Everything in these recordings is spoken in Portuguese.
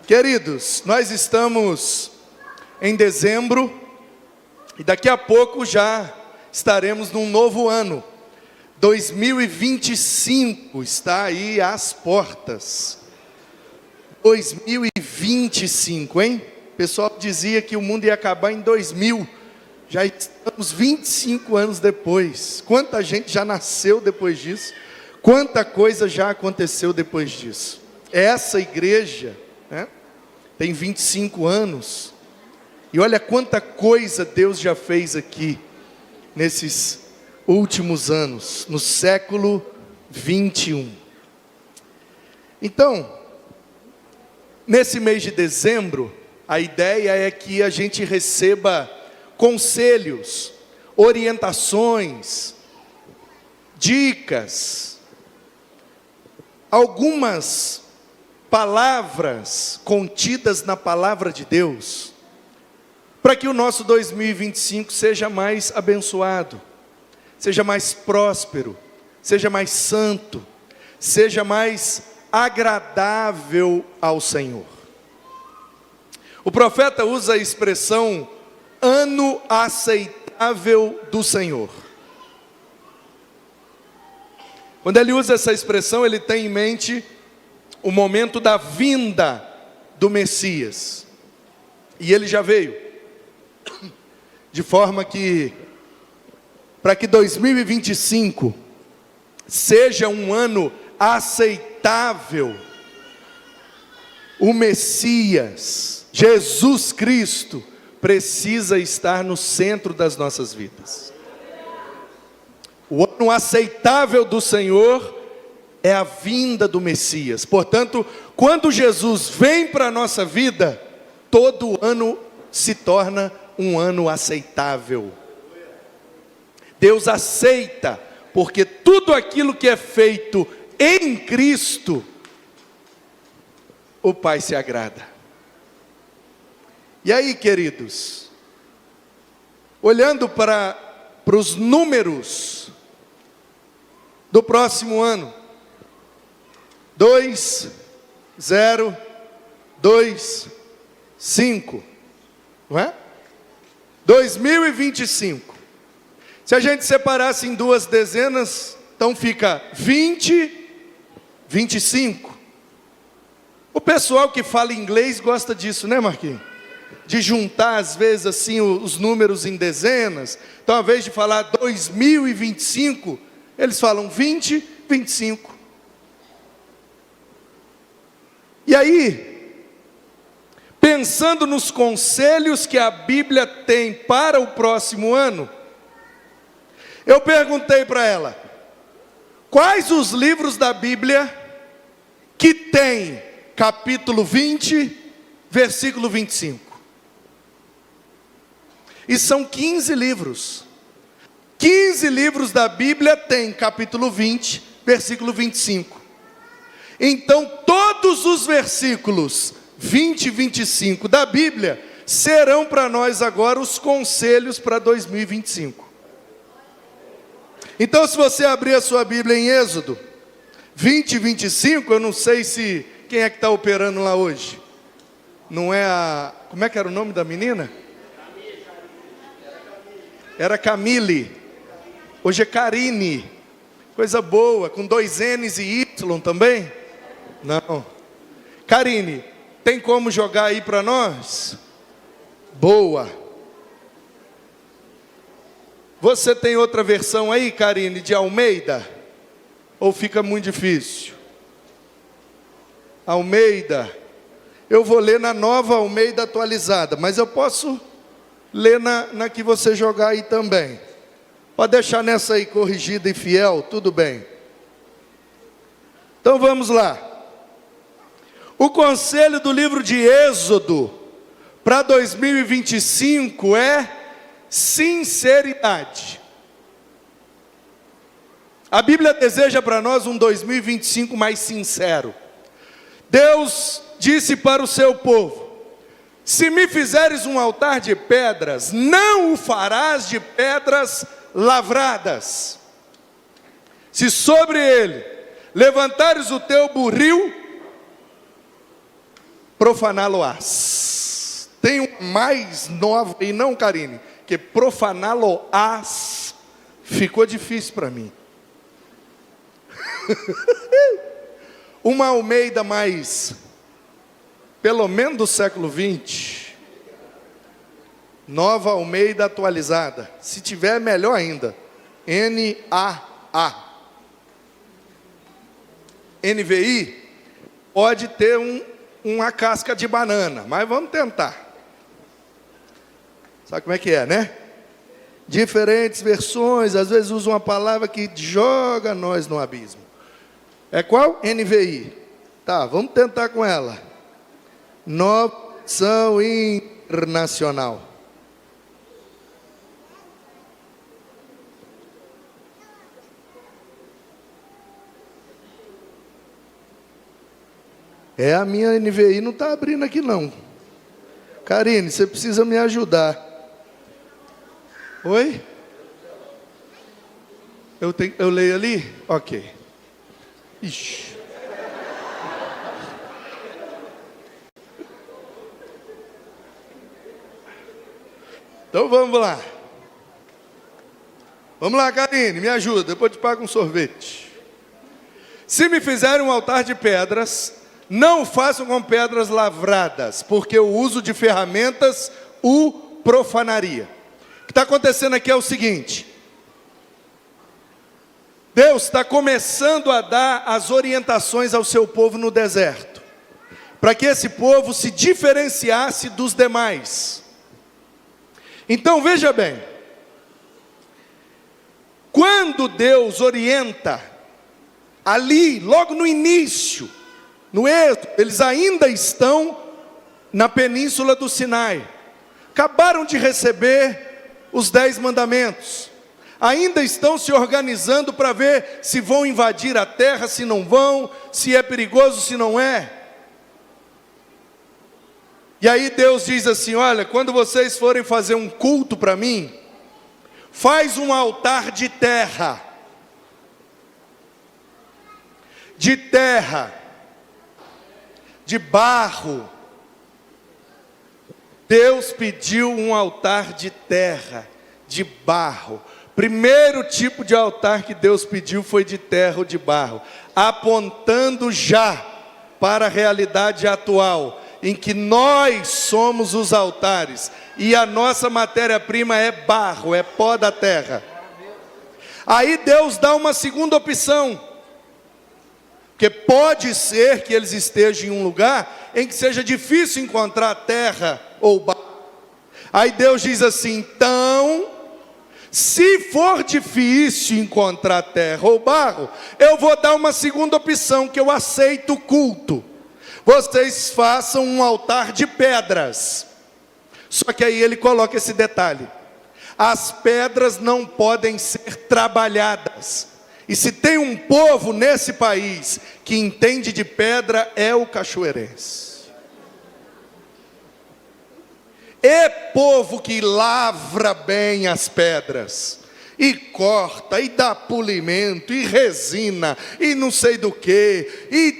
Queridos, nós estamos em dezembro e daqui a pouco já estaremos num novo ano. 2025 está aí às portas. 2025, hein? O pessoal dizia que o mundo ia acabar em 2000. Já estamos 25 anos depois. Quanta gente já nasceu depois disso? Quanta coisa já aconteceu depois disso? Essa igreja, né, tem 25 anos. E olha quanta coisa Deus já fez aqui nesses últimos anos, no século 21. Então, nesse mês de dezembro, a ideia é que a gente receba conselhos, orientações, dicas, algumas palavras contidas na palavra de Deus, para que o nosso 2025 seja mais abençoado, seja mais próspero, seja mais santo, seja mais agradável ao Senhor. O profeta usa a expressão ano aceitável do Senhor. Quando ele usa essa expressão, ele tem em mente o momento da vinda do Messias. E ele já veio. De forma que, para que 2025 seja um ano aceitável, o Messias, Jesus Cristo, precisa estar no centro das nossas vidas. O ano aceitável do Senhor é a vinda do Messias. Portanto, quando Jesus vem para a nossa vida, todo ano se torna um ano aceitável. Deus aceita, porque tudo aquilo que é feito em Cristo, o Pai se agrada. E aí, queridos, olhando para os números do próximo ano, 2025, não é? 2025. Se a gente separasse em duas dezenas, então fica 20, 25. O pessoal que fala inglês gosta disso, né, Marquinhos? De juntar às vezes assim os números em dezenas. Então, ao invés de falar 2025, eles falam 20, 25. E aí, pensando nos conselhos que a Bíblia tem para o próximo ano, eu perguntei para ela: quais os livros da Bíblia que tem capítulo 20, versículo 25? E são 15 livros. 15 livros da Bíblia tem capítulo 20, versículo 25. Então, todos os versículos 20 e 25 da Bíblia serão para nós agora os conselhos para 2025. Então, se você abrir a sua Bíblia em Êxodo 20 e 25, eu não sei se quem é que está operando lá hoje. Não é a... Como é que era o nome da menina? Era Camille. Hoje é Karine. Coisa boa, com 2 N's e Y também? Não. Karine, tem como jogar aí para nós? Boa. Você tem outra versão aí, Karine, de Almeida? Ou fica muito difícil? Almeida. Eu vou ler na nova Almeida atualizada, mas eu posso ler na que você jogar aí também. Pode deixar nessa aí, corrigida e fiel, tudo bem. Então vamos lá. O conselho do livro de Êxodo para 2025 é sinceridade. A Bíblia deseja para nós um 2025 mais sincero. Deus disse para o seu povo: se me fizeres um altar de pedras, não o farás de pedras lavradas. Se sobre ele levantares o teu buril, profaná-lo-ás. Tem uma mais nova, e não, Karine, que profaná-lo-ás ficou difícil para mim. Uma Almeida mais, pelo menos do século 20, Nova Almeida atualizada. Se tiver, melhor ainda. NAA. NVI pode ter uma casca de banana, mas vamos tentar. Sabe como é que é, né? Diferentes versões, às vezes usam uma palavra que joga nós no abismo. É qual? NVI. Tá, vamos tentar com ela. Nova Versão Internacional. A minha NVI não está abrindo aqui não. Karine, você precisa me ajudar. Oi? Eu leio ali? Ok. Ixi. Então vamos lá. Vamos lá, Karine, me ajuda, depois eu te pago um sorvete. Se me fizerem um altar de pedras, não façam com pedras lavradas, porque o uso de ferramentas o profanaria. O que está acontecendo aqui é o seguinte: Deus está começando a dar as orientações ao seu povo no deserto, para que esse povo se diferenciasse dos demais. Então veja bem, quando Deus orienta, ali, logo no início, no Êxodo, eles ainda estão na península do Sinai, acabaram de receber os 10 mandamentos, ainda estão se organizando para ver se vão invadir a terra, se não vão, se é perigoso, se não é. E aí Deus diz assim: olha, quando vocês forem fazer um culto para mim, faz um altar de terra, de barro. Deus pediu um altar de terra, de barro. Primeiro tipo de altar que Deus pediu foi de terra ou de barro, apontando já para a realidade atual, em que nós somos os altares, e a nossa matéria-prima é barro, é pó da terra. Aí Deus dá uma segunda opção, porque pode ser que eles estejam em um lugar em que seja difícil encontrar terra ou barro. Aí Deus diz assim: então, se for difícil encontrar terra ou barro, eu vou dar uma segunda opção, que eu aceito o culto. Vocês façam um altar de pedras. Só que aí ele coloca esse detalhe: as pedras não podem ser trabalhadas. E se tem um povo nesse país que entende de pedra, é o cachoeirense. É povo que lavra bem as pedras, e corta, e dá polimento, e resina, e não sei do que, e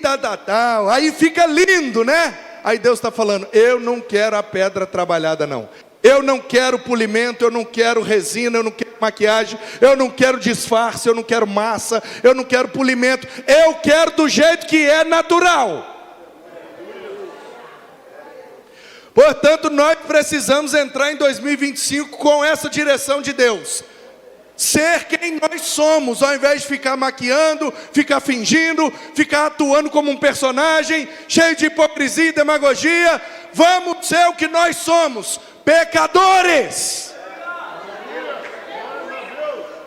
tal, aí fica lindo, né? Aí Deus está falando: eu não quero a pedra trabalhada não, eu não quero polimento, eu não quero resina, eu não quero maquiagem, eu não quero disfarce, eu não quero massa, eu não quero polimento, eu quero do jeito que é natural. Portanto, nós precisamos entrar em 2025 com essa direção de Deus. Ser quem nós somos, ao invés de ficar maquiando, ficar fingindo, ficar atuando como um personagem, cheio de hipocrisia e demagogia. Vamos ser o que nós somos: pecadores.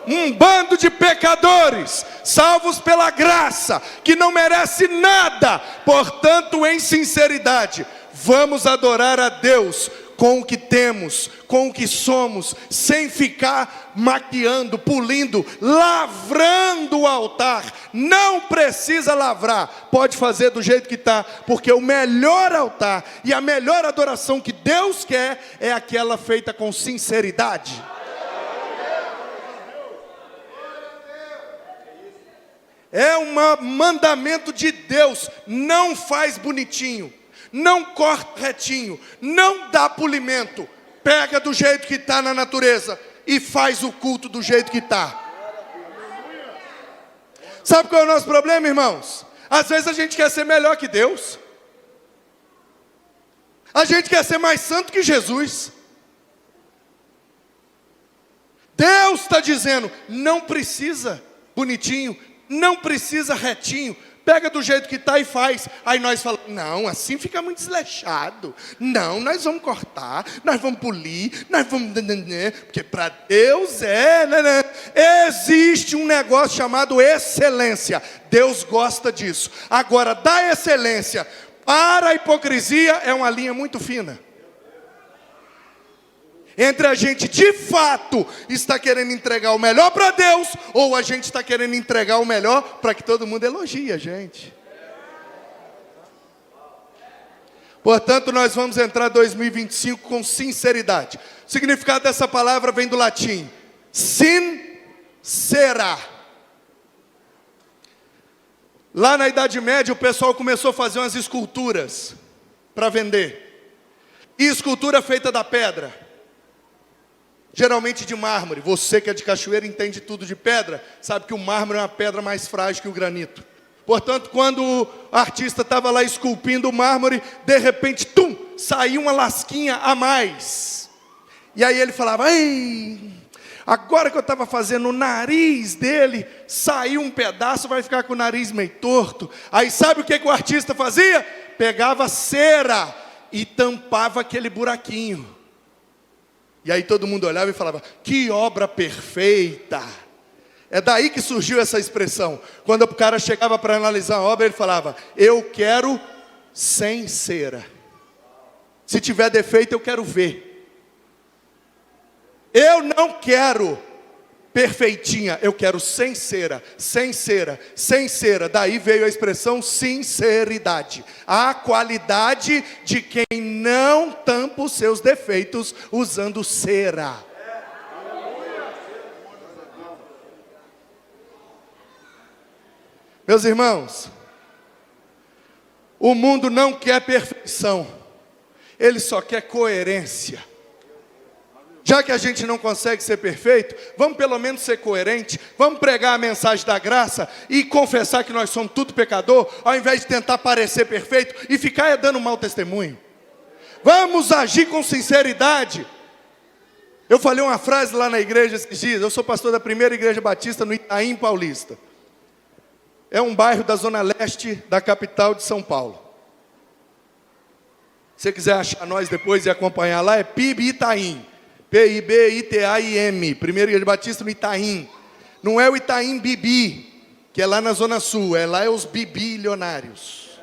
Um bando de pecadores, salvos pela graça, que não merece nada. Portanto, em sinceridade, vamos adorar a Deus com o que temos, com o que somos, sem ficar maquiando, polindo, lavrando o altar. Não precisa lavrar, pode fazer do jeito que está, porque o melhor altar e a melhor adoração que Deus quer é aquela feita com sinceridade. É um mandamento de Deus: não faz bonitinho, não corta retinho, não dá polimento, pega do jeito que está na natureza e faz o culto do jeito que está. Sabe qual é o nosso problema, irmãos? Às vezes a gente quer ser melhor que Deus. A gente quer ser mais santo que Jesus. Deus está dizendo, não precisa bonitinho, não precisa retinho, pega do jeito que está e faz. Aí nós falamos, não, assim fica muito desleixado. Não, nós vamos cortar, nós vamos polir, nós vamos... Porque para Deus existe um negócio chamado excelência. Deus gosta disso. Agora, da excelência para a hipocrisia é uma linha muito fina. Entre a gente de fato está querendo entregar o melhor para Deus, ou a gente está querendo entregar o melhor para que todo mundo elogie a gente. Portanto, nós vamos entrar 2025 com sinceridade. O significado dessa palavra vem do latim, sincera. Lá na Idade Média o pessoal começou a fazer umas esculturas para vender. E escultura feita da pedra. Geralmente de mármore. Você que é de Cachoeira entende tudo de pedra, sabe que o mármore é uma pedra mais frágil que o granito. Portanto, quando o artista estava lá esculpindo o mármore, de repente, saiu uma lasquinha a mais. E aí ele falava, ei, agora que eu estava fazendo o nariz dele, saiu um pedaço, vai ficar com o nariz meio torto. Aí sabe o que o artista fazia? Pegava cera e tampava aquele buraquinho. E aí todo mundo olhava e falava, que obra perfeita. É daí que surgiu essa expressão. Quando o cara chegava para analisar a obra, ele falava, eu quero sem cera. Se tiver defeito, eu quero ver. Eu não quero perfeitinha, eu quero sem cera, sem cera, sem cera. Daí veio a expressão sinceridade. A qualidade de quem não tampa os seus defeitos usando cera. Meus irmãos, o mundo não quer perfeição, ele só quer coerência. Já que a gente não consegue ser perfeito, vamos pelo menos ser coerente, vamos pregar a mensagem da graça e confessar que nós somos tudo pecador, ao invés de tentar parecer perfeito e ficar dando mau testemunho. Vamos agir com sinceridade. Eu falei uma frase lá na igreja esses dias, eu sou pastor da primeira igreja batista no Itaim Paulista. É um bairro da zona leste da capital de São Paulo. Se você quiser achar nós depois e acompanhar lá, é PIB Itaim. P-I-B-I-T-A-I-M, primeira igreja batista no Itaim. Não é o Itaim Bibi, que é lá na zona sul, lá é os bibilionários.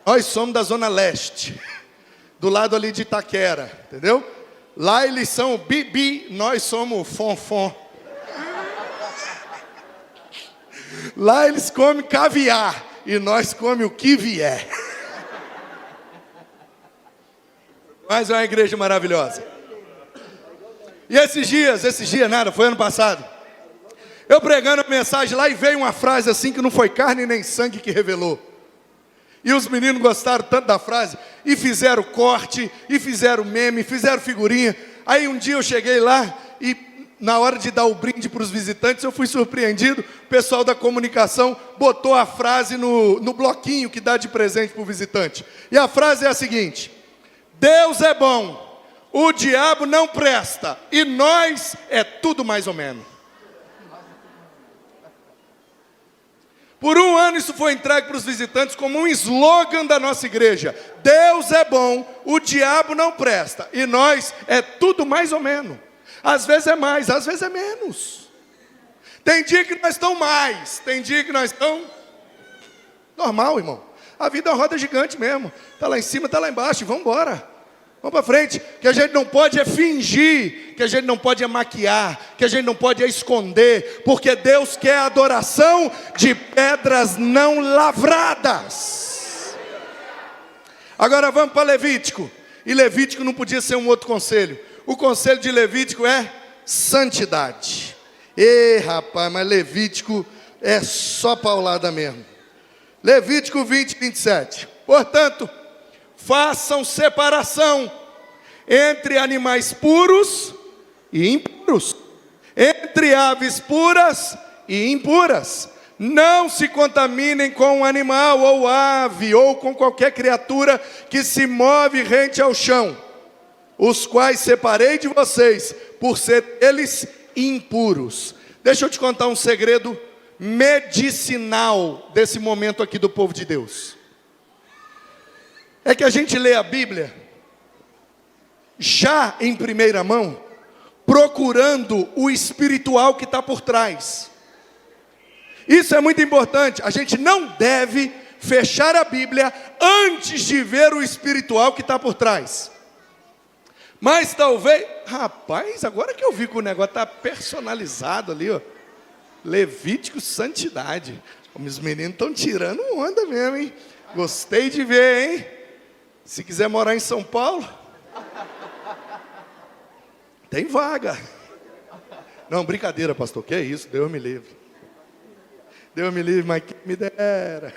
Nós somos da zona leste, do lado ali de Itaquera, entendeu? Lá eles são bibi, nós somos fonfon. Lá eles comem caviar, e nós comemos o que vier. Mas é uma igreja maravilhosa. E esses dias nada, foi ano passado, eu pregando a mensagem lá e veio uma frase assim que não foi carne nem sangue que revelou. E os meninos gostaram tanto da frase, e fizeram corte, e fizeram meme, fizeram figurinha. Aí um dia eu cheguei lá, e na hora de dar o brinde para os visitantes, eu fui surpreendido. O pessoal da comunicação botou a frase no bloquinho que dá de presente para o visitante. E a frase é a seguinte: Deus é bom, o diabo não presta, e nós é tudo mais ou menos. Por um ano isso foi entregue para os visitantes como um slogan da nossa igreja. Deus é bom, o diabo não presta, e nós é tudo mais ou menos. Às vezes é mais, às vezes é menos. Tem dia que nós estamos mais, tem dia que nós estamos... Normal, irmão. A vida é uma roda gigante mesmo. Está lá em cima, está lá embaixo, vamos embora. Vamos para frente. O que a gente não pode é fingir, que a gente não pode é maquiar, que a gente não pode é esconder, porque Deus quer a adoração de pedras não lavradas. Agora vamos para Levítico. E Levítico não podia ser um outro conselho. O conselho de Levítico é santidade. Rapaz, mas Levítico é só paulada mesmo. Levítico 20, 27. Portanto, façam separação entre animais puros e impuros, entre aves puras e impuras. Não se contaminem com um animal ou ave ou com qualquer criatura que se move rente ao chão, os quais separei de vocês por ser eles impuros. Deixa eu te contar um segredo medicinal desse momento aqui do povo de Deus. É que a gente lê a Bíblia já em primeira mão, procurando o espiritual que está por trás. Isso é muito importante. A gente não deve fechar a Bíblia antes de ver o espiritual que está por trás. Mas talvez, rapaz, agora que eu vi que o negócio está personalizado ali, ó, Levítico Santidade. Os meninos estão tirando onda mesmo, hein? Gostei de ver, hein? Se quiser morar em São Paulo, tem vaga. Não, brincadeira, pastor, que é isso? Deus me livre. Deus me livre, mas que me dera.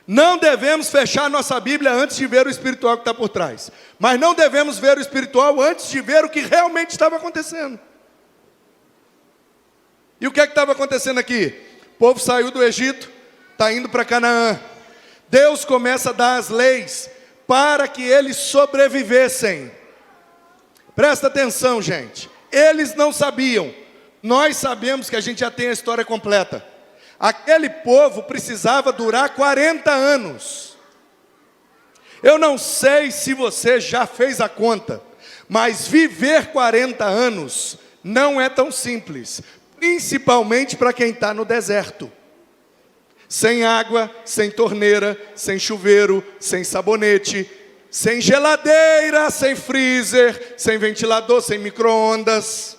Não devemos fechar nossa Bíblia antes de ver o espiritual que está por trás. Mas não devemos ver o espiritual antes de ver o que realmente estava acontecendo. E o que é que estava acontecendo aqui? O povo saiu do Egito, está indo para Canaã. Deus começa a dar as leis para que eles sobrevivessem. Presta atenção, gente. Eles não sabiam. Nós sabemos que a gente já tem a história completa. Aquele povo precisava durar 40 anos. Eu não sei se você já fez a conta, mas viver 40 anos não é tão simples, principalmente para quem está no deserto. Sem água, sem torneira, sem chuveiro, sem sabonete, sem geladeira, sem freezer, sem ventilador, sem micro-ondas.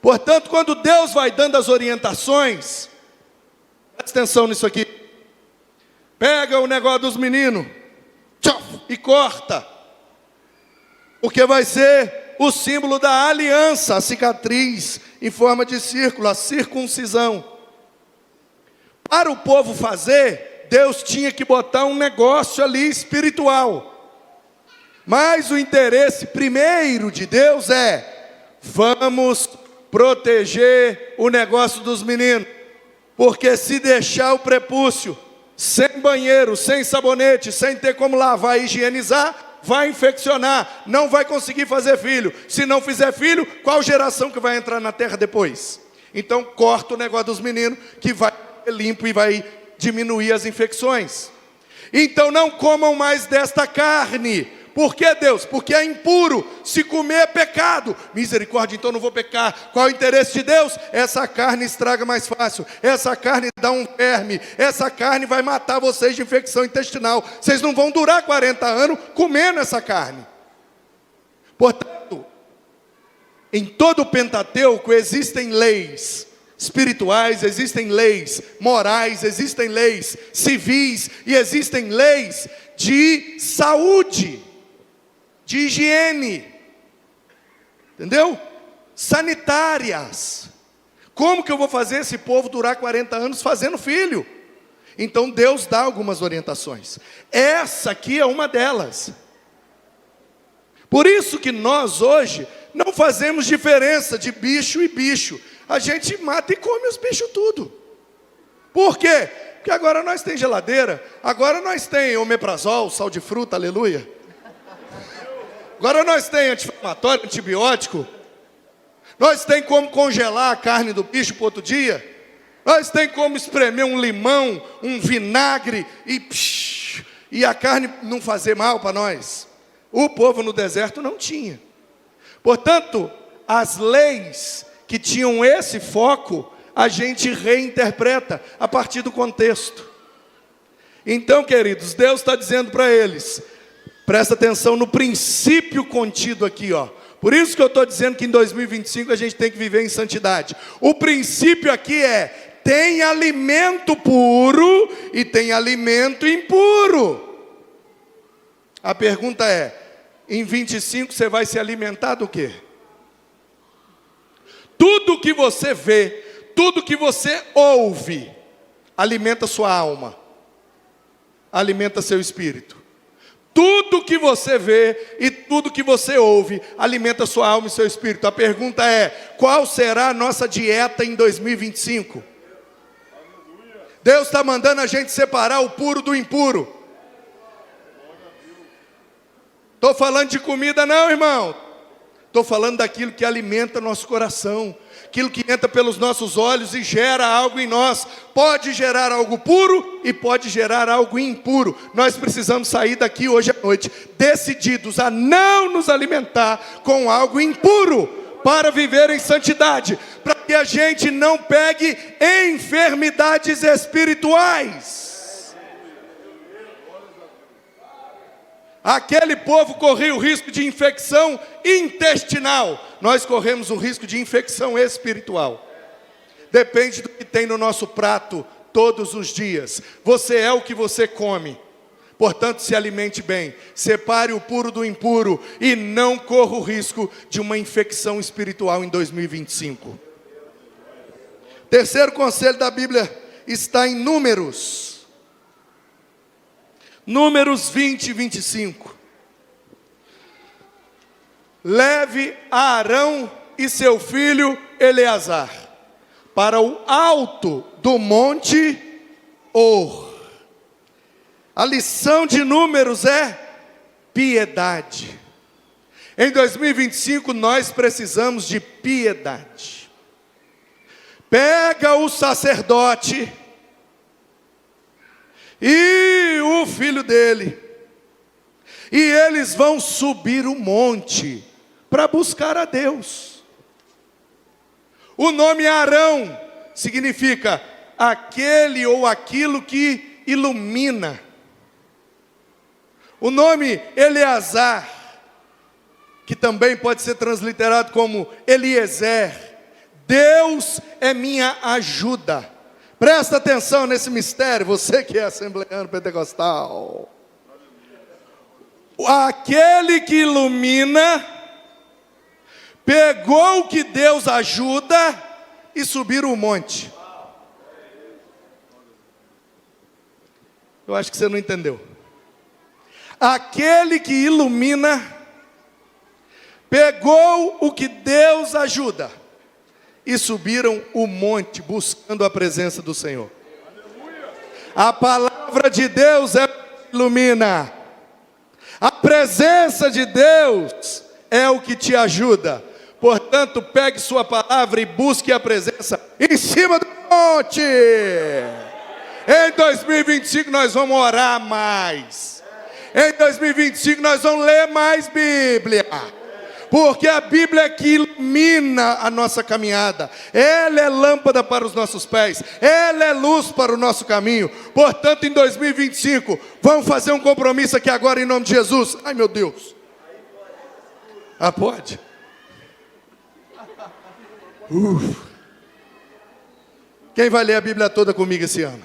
Portanto, quando Deus vai dando as orientações, presta atenção nisso aqui. Pega o negócio dos meninos e corta, porque vai ser o símbolo da aliança, a cicatriz em forma de círculo, a circuncisão. Para o povo fazer, Deus tinha que botar um negócio ali espiritual. Mas o interesse primeiro de Deus é: vamos proteger o negócio dos meninos. Porque se deixar o prepúcio sem banheiro, sem sabonete, sem ter como lavar e higienizar, vai infeccionar, não vai conseguir fazer filho. Se não fizer filho, qual geração que vai entrar na terra depois? Então corta o negócio dos meninos, que vai ser limpo e vai diminuir as infecções. Então não comam mais desta carne. Por que, Deus? Porque é impuro, se comer é pecado. Misericórdia, então não vou pecar. Qual é o interesse de Deus? Essa carne estraga mais fácil, essa carne dá um verme, essa carne vai matar vocês de infecção intestinal. Vocês não vão durar 40 anos comendo essa carne. Portanto, em todo o Pentateuco existem leis espirituais, existem leis morais, existem leis civis e existem leis de saúde, de higiene, entendeu? Sanitárias. Como que eu vou fazer esse povo durar 40 anos fazendo filho? Então Deus dá algumas orientações. Essa aqui é uma delas. Por isso que nós hoje não fazemos diferença de bicho e bicho. A gente mata e come os bichos tudo. Por quê? Porque agora nós tem geladeira, agora nós tem omeprazol, sal de fruta, aleluia. Agora nós tem anti-inflamatório, antibiótico. Nós tem como congelar a carne do bicho para outro dia. Nós tem como espremer um limão, um vinagre e a carne não fazer mal para nós. O povo no deserto não tinha. Portanto, as leis que tinham esse foco, a gente reinterpreta a partir do contexto. Então, queridos, Deus está dizendo para eles, presta atenção no princípio contido aqui, ó. Por isso que eu estou dizendo que em 2025 a gente tem que viver em santidade. O princípio aqui é: tem alimento puro e tem alimento impuro. A pergunta é: em 25 você vai se alimentar do quê? Tudo que você vê, tudo que você ouve alimenta sua alma, alimenta seu espírito. Tudo que você vê e tudo que você ouve alimenta sua alma e seu espírito. A pergunta é: qual será a nossa dieta em 2025? Deus está mandando a gente separar o puro do impuro. Estou falando de comida não, irmão. Estou falando daquilo que alimenta nosso coração, aquilo que entra pelos nossos olhos e gera algo em nós. Pode gerar algo puro e pode gerar algo impuro. Nós precisamos sair daqui hoje à noite decididos a não nos alimentar com algo impuro, para viver em santidade, para que a gente não pegue enfermidades espirituais. Aquele povo corria o risco de infecção intestinal, nós corremos o risco de infecção espiritual. Depende do que tem no nosso prato todos os dias. Você é o que você come, portanto se alimente bem, separe o puro do impuro e não corra o risco de uma infecção espiritual em 2025. Terceiro conselho da Bíblia está em Números 20 e 25. Leve Arão e seu filho Eleazar para o alto do monte Hor. A lição de Números é piedade. Em 2025 nós precisamos de piedade. Pega o sacerdote e o filho dele, e eles vão subir o monte para buscar a Deus. O nome Arão significa aquele ou aquilo que ilumina. O nome Eleazar, que também pode ser transliterado como Eliezer, Deus é minha ajuda. Presta atenção nesse mistério, você que é assembleano pentecostal. Aquele que ilumina, pegou o que Deus ajuda e subiram o monte. Eu acho que você não entendeu. Aquele que ilumina, pegou o que Deus ajuda e subiram o monte buscando a presença do Senhor. A palavra de Deus é o que ilumina. A presença de Deus é o que te ajuda. Portanto, pegue sua palavra e busque a presença em cima do monte. Em 2025 nós vamos orar mais. Em 2025 nós vamos ler mais Bíblia. Porque a Bíblia é que ilumina a nossa caminhada. Ela é lâmpada para os nossos pés. Ela é luz para o nosso caminho. Portanto, em 2025, vamos fazer um compromisso aqui agora em nome de Jesus. Ai, meu Deus. Ah, pode? Quem vai ler a Bíblia toda comigo esse ano?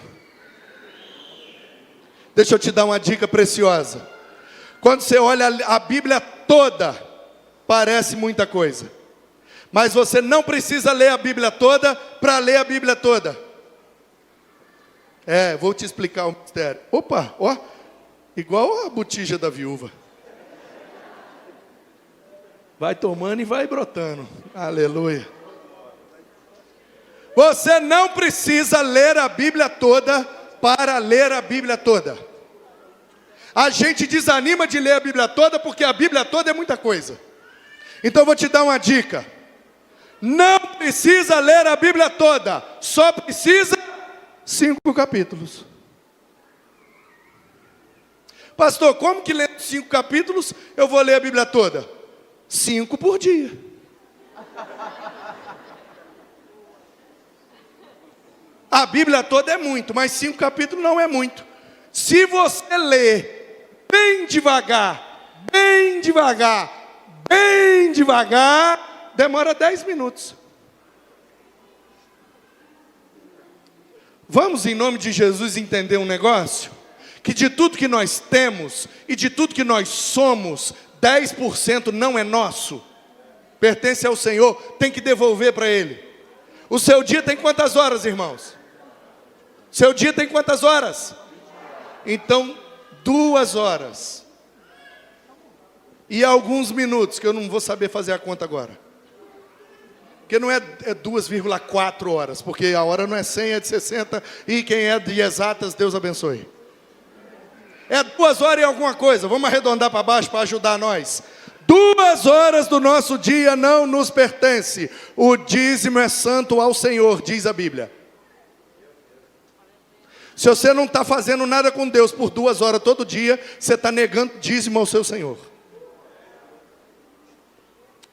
Deixa eu te dar uma dica preciosa. Quando você olha a Bíblia toda, parece muita coisa, mas você não precisa ler a Bíblia toda para ler a Bíblia toda. Vou te explicar o mistério. Opa, ó, igual a botija da viúva. Vai tomando e vai brotando. Aleluia. Você não precisa ler a Bíblia toda para ler a Bíblia toda. A gente desanima de ler a Bíblia toda porque a Bíblia toda é muita coisa. Então eu vou te dar uma dica. Não precisa ler a Bíblia toda, só precisa 5 capítulos. Pastor, como que lendo 5 capítulos eu vou ler a Bíblia toda? 5 por dia. A Bíblia toda é muito, mas 5 capítulos não é muito. Se você ler bem devagar, bem devagar, bem devagar, demora 10 minutos. Vamos, em nome de Jesus, entender um negócio? Que de tudo que nós temos e de tudo que nós somos, 10% não é nosso, pertence ao Senhor, tem que devolver para Ele. O seu dia tem quantas horas, irmãos? Seu dia tem quantas horas? Então, 2 horas. E alguns minutos, que eu não vou saber fazer a conta agora. Porque não é 2,4 horas, porque a hora não é 100, é de 60, e quem é de exatas, Deus abençoe. É 2 horas e alguma coisa, vamos arredondar para baixo para ajudar nós. 2 horas do nosso dia não nos pertence. O dízimo é santo ao Senhor, diz a Bíblia. Se você não está fazendo nada com Deus por 2 horas todo dia, você está negando dízimo ao seu Senhor.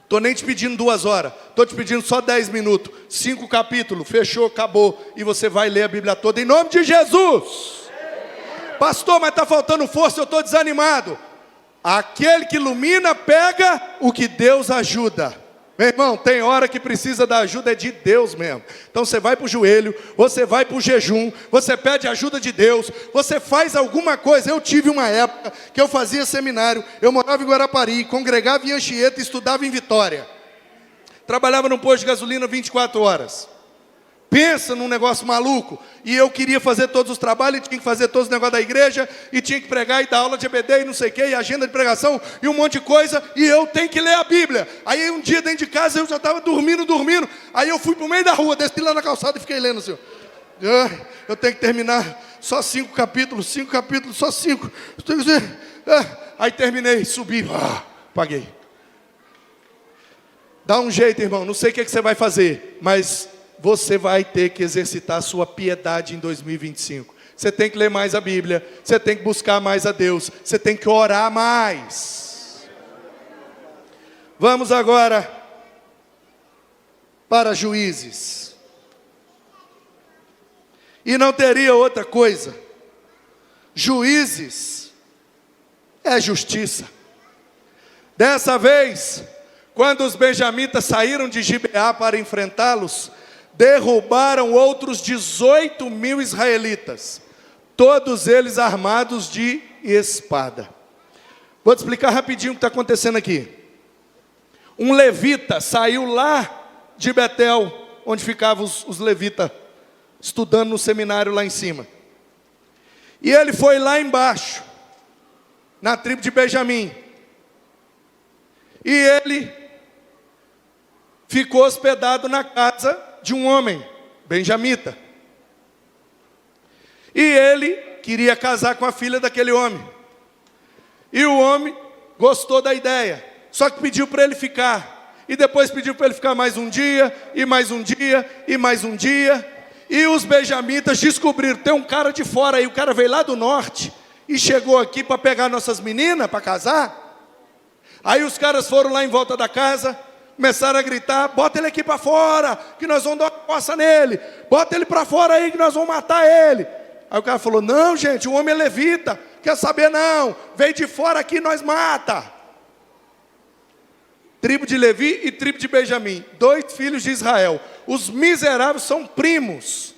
Estou nem te pedindo 2 horas, estou te pedindo só 10 minutos, 5 capítulos, fechou, acabou, e você vai ler a Bíblia toda, em nome de Jesus. Pastor, mas está faltando força, eu estou desanimado. Aquele que ilumina, pega o que Deus ajuda. Meu irmão, tem hora que precisa da ajuda, é de Deus mesmo. Então você vai para o joelho, você vai para o jejum, você pede ajuda de Deus, você faz alguma coisa. Eu tive uma época que eu fazia seminário, eu morava em Guarapari, congregava em Anchieta e estudava em Vitória. Trabalhava num posto de gasolina 24 horas. Pensa num negócio maluco. E eu queria fazer todos os trabalhos, e tinha que fazer todos os negócios da igreja, e tinha que pregar e dar aula de EBD e não sei o que, e agenda de pregação, e um monte de coisa, e eu tenho que ler a Bíblia. Aí um dia dentro de casa eu já estava dormindo, aí eu fui para o meio da rua, desci lá na calçada e fiquei lendo assim, eu tenho que terminar só 5 capítulos, só 5. Aí terminei, subi, paguei. Dá um jeito, irmão, não sei o que você vai fazer, mas você vai ter que exercitar a sua piedade em 2025. Você tem que ler mais a Bíblia, você tem que buscar mais a Deus, você tem que orar mais. Vamos agora para Juízes. E não teria outra coisa. Juízes é justiça. Dessa vez, quando os benjamitas saíram de Gibeá para enfrentá-los, derrubaram outros 18.000 israelitas, todos eles armados de espada. Vou te explicar rapidinho o que está acontecendo aqui. Um levita saiu lá de Betel, onde ficavam os levitas, estudando no seminário lá em cima. E ele foi lá embaixo, na tribo de Benjamim. E ele ficou hospedado na casa de um homem, benjamita. E ele queria casar com a filha daquele homem. E o homem gostou da ideia, só que pediu para ele ficar. E depois pediu para ele ficar mais um dia, e mais um dia, e mais um dia. E os benjamitas descobriram, tem um cara de fora aí, o cara veio lá do norte, e chegou aqui para pegar nossas meninas, para casar. Aí os caras foram lá em volta da casa, começaram a gritar, bota ele aqui para fora, que nós vamos dar uma coça nele. Bota ele para fora aí, que nós vamos matar ele. Aí o cara falou, não gente, o homem é levita, quer saber não, veio de fora aqui, nós mata. Tribo de Levi e tribo de Benjamim, 2 filhos de Israel. Os miseráveis são primos,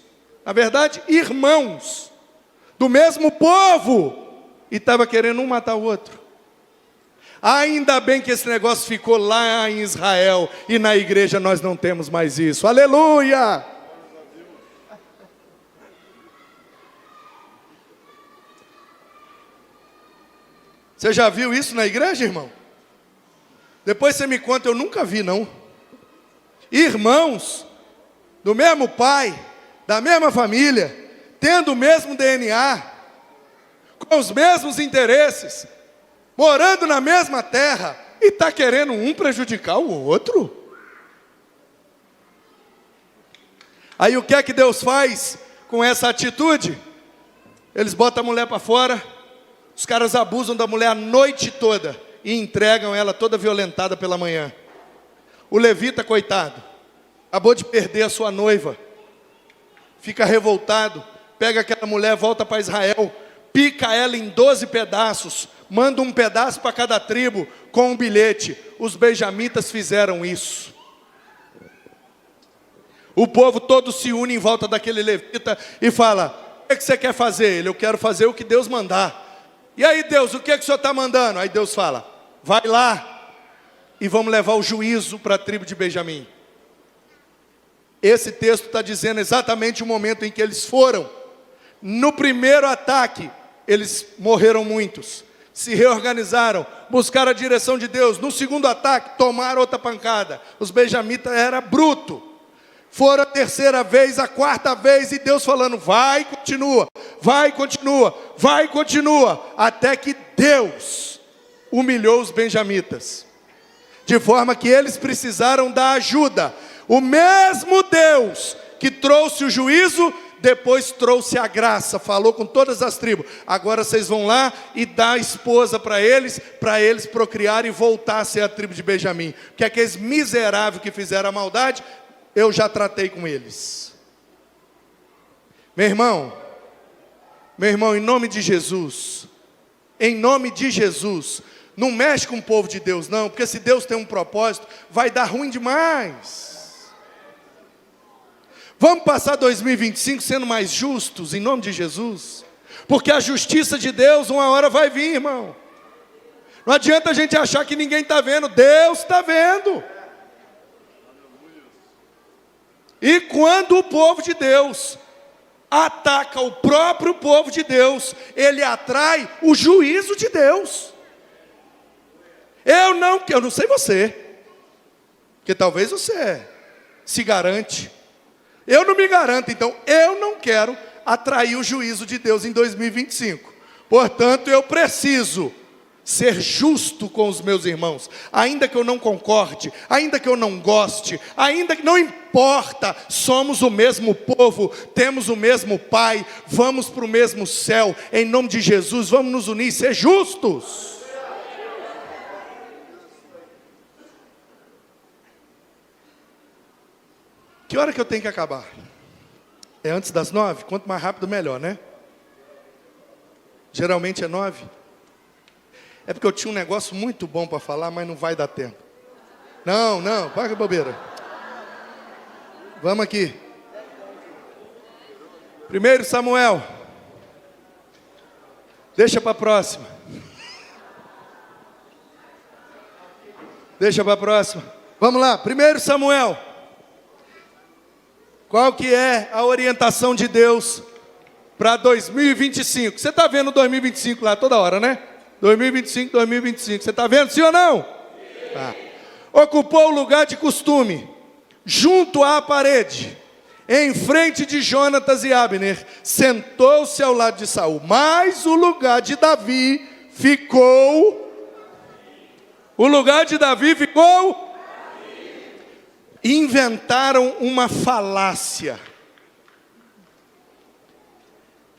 na verdade irmãos, do mesmo povo, e estava querendo um matar o outro. Ainda bem que esse negócio ficou lá em Israel, e na igreja nós não temos mais isso. Aleluia! Você já viu isso na igreja, irmão? Depois você me conta, eu nunca vi não. Irmãos, do mesmo pai, da mesma família, tendo o mesmo DNA, com os mesmos interesses, morando na mesma terra, e está querendo um prejudicar o outro. Aí o que é que Deus faz com essa atitude? Eles botam a mulher para fora, os caras abusam da mulher a noite toda, e entregam ela toda violentada pela manhã. O levita, coitado, acabou de perder a sua noiva, fica revoltado, pega aquela mulher, volta para Israel, pica ela em 12 pedaços, manda um pedaço para cada tribo, com um bilhete. Os benjamitas fizeram isso. O povo todo se une em volta daquele levita, e fala, o que você quer fazer? Ele, eu quero fazer o que Deus mandar. E aí Deus, o que o senhor está mandando? Aí Deus fala, vai lá, e vamos levar o juízo para a tribo de Benjamim. Esse texto está dizendo exatamente o momento em que eles foram. No primeiro ataque, eles morreram muitos, se reorganizaram, buscaram a direção de Deus. No segundo ataque, tomaram outra pancada. Os benjamitas eram brutos. Foram a terceira vez, a quarta vez, e Deus falando, vai, continua, vai, continua, vai, continua, até que Deus humilhou os benjamitas, de forma que eles precisaram da ajuda. O mesmo Deus que trouxe o juízo, depois trouxe a graça, falou com todas as tribos, agora vocês vão lá e dá a esposa para eles procriarem e voltar a ser a tribo de Benjamim, porque aqueles miseráveis que fizeram a maldade, eu já tratei com eles. Meu irmão, em nome de Jesus, não mexe com o povo de Deus não, porque se Deus tem um propósito, vai dar ruim demais. Vamos passar 2025 sendo mais justos, em nome de Jesus, porque a justiça de Deus uma hora vai vir, irmão. Não adianta a gente achar que ninguém está vendo, Deus está vendo. E quando o povo de Deus ataca o próprio povo de Deus, ele atrai o juízo de Deus. Eu não sei você, porque talvez você se garante. Eu não me garanto, então eu não quero atrair o juízo de Deus em 2025. Portanto, eu preciso ser justo com os meus irmãos, ainda que eu não concorde, ainda que eu não goste, ainda que não importa, somos o mesmo povo, temos o mesmo Pai, vamos para o mesmo céu, em nome de Jesus, vamos nos unir e ser justos. Que hora que eu tenho que acabar? É antes das 9? Quanto mais rápido, melhor, né? Geralmente é 9. É porque eu tinha um negócio muito bom para falar, mas não vai dar tempo. Não, para que bobeira. Vamos aqui. 1 Samuel. Deixa para a próxima. Deixa para a próxima. Vamos lá, 1 Samuel. Qual que é a orientação de Deus para 2025? Você está vendo 2025 lá toda hora, né? 2025. Você está vendo, sim ou não? Sim. Tá. Ocupou o lugar de costume, junto à parede, em frente de Jonatas e Abner, sentou-se ao lado de Saul. Mas o lugar de Davi ficou... Inventaram uma falácia.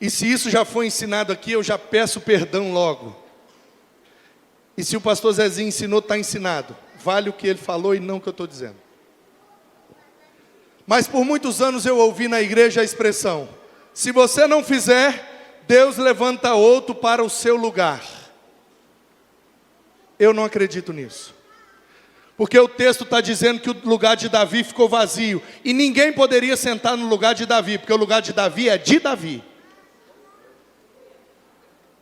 E se isso já foi ensinado aqui, eu já peço perdão logo. E se o pastor Zezinho ensinou, está ensinado. Vale o que ele falou e não o que eu estou dizendo. Mas por muitos anos eu ouvi na igreja a expressão: se você não fizer, Deus levanta outro para o seu lugar. Eu não acredito nisso. Porque o texto está dizendo que o lugar de Davi ficou vazio. E ninguém poderia sentar no lugar de Davi, porque o lugar de Davi é de Davi.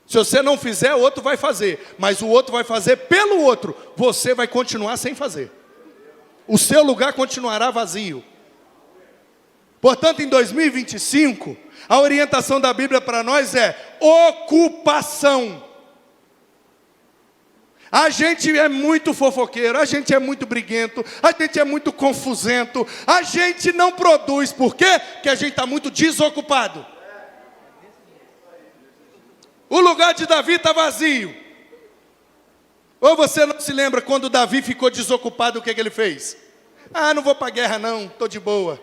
Se você não fizer, o outro vai fazer. Mas o outro vai fazer pelo outro. Você vai continuar sem fazer. O seu lugar continuará vazio. Portanto, em 2025, a orientação da Bíblia para nós é ocupação. A gente é muito fofoqueiro, a gente é muito briguento, a gente é muito confusento, a gente não produz. Por quê? Porque a gente está muito desocupado. O lugar de Davi está vazio. Ou você não se lembra quando Davi ficou desocupado, o que ele fez? Não vou para a guerra não, estou de boa.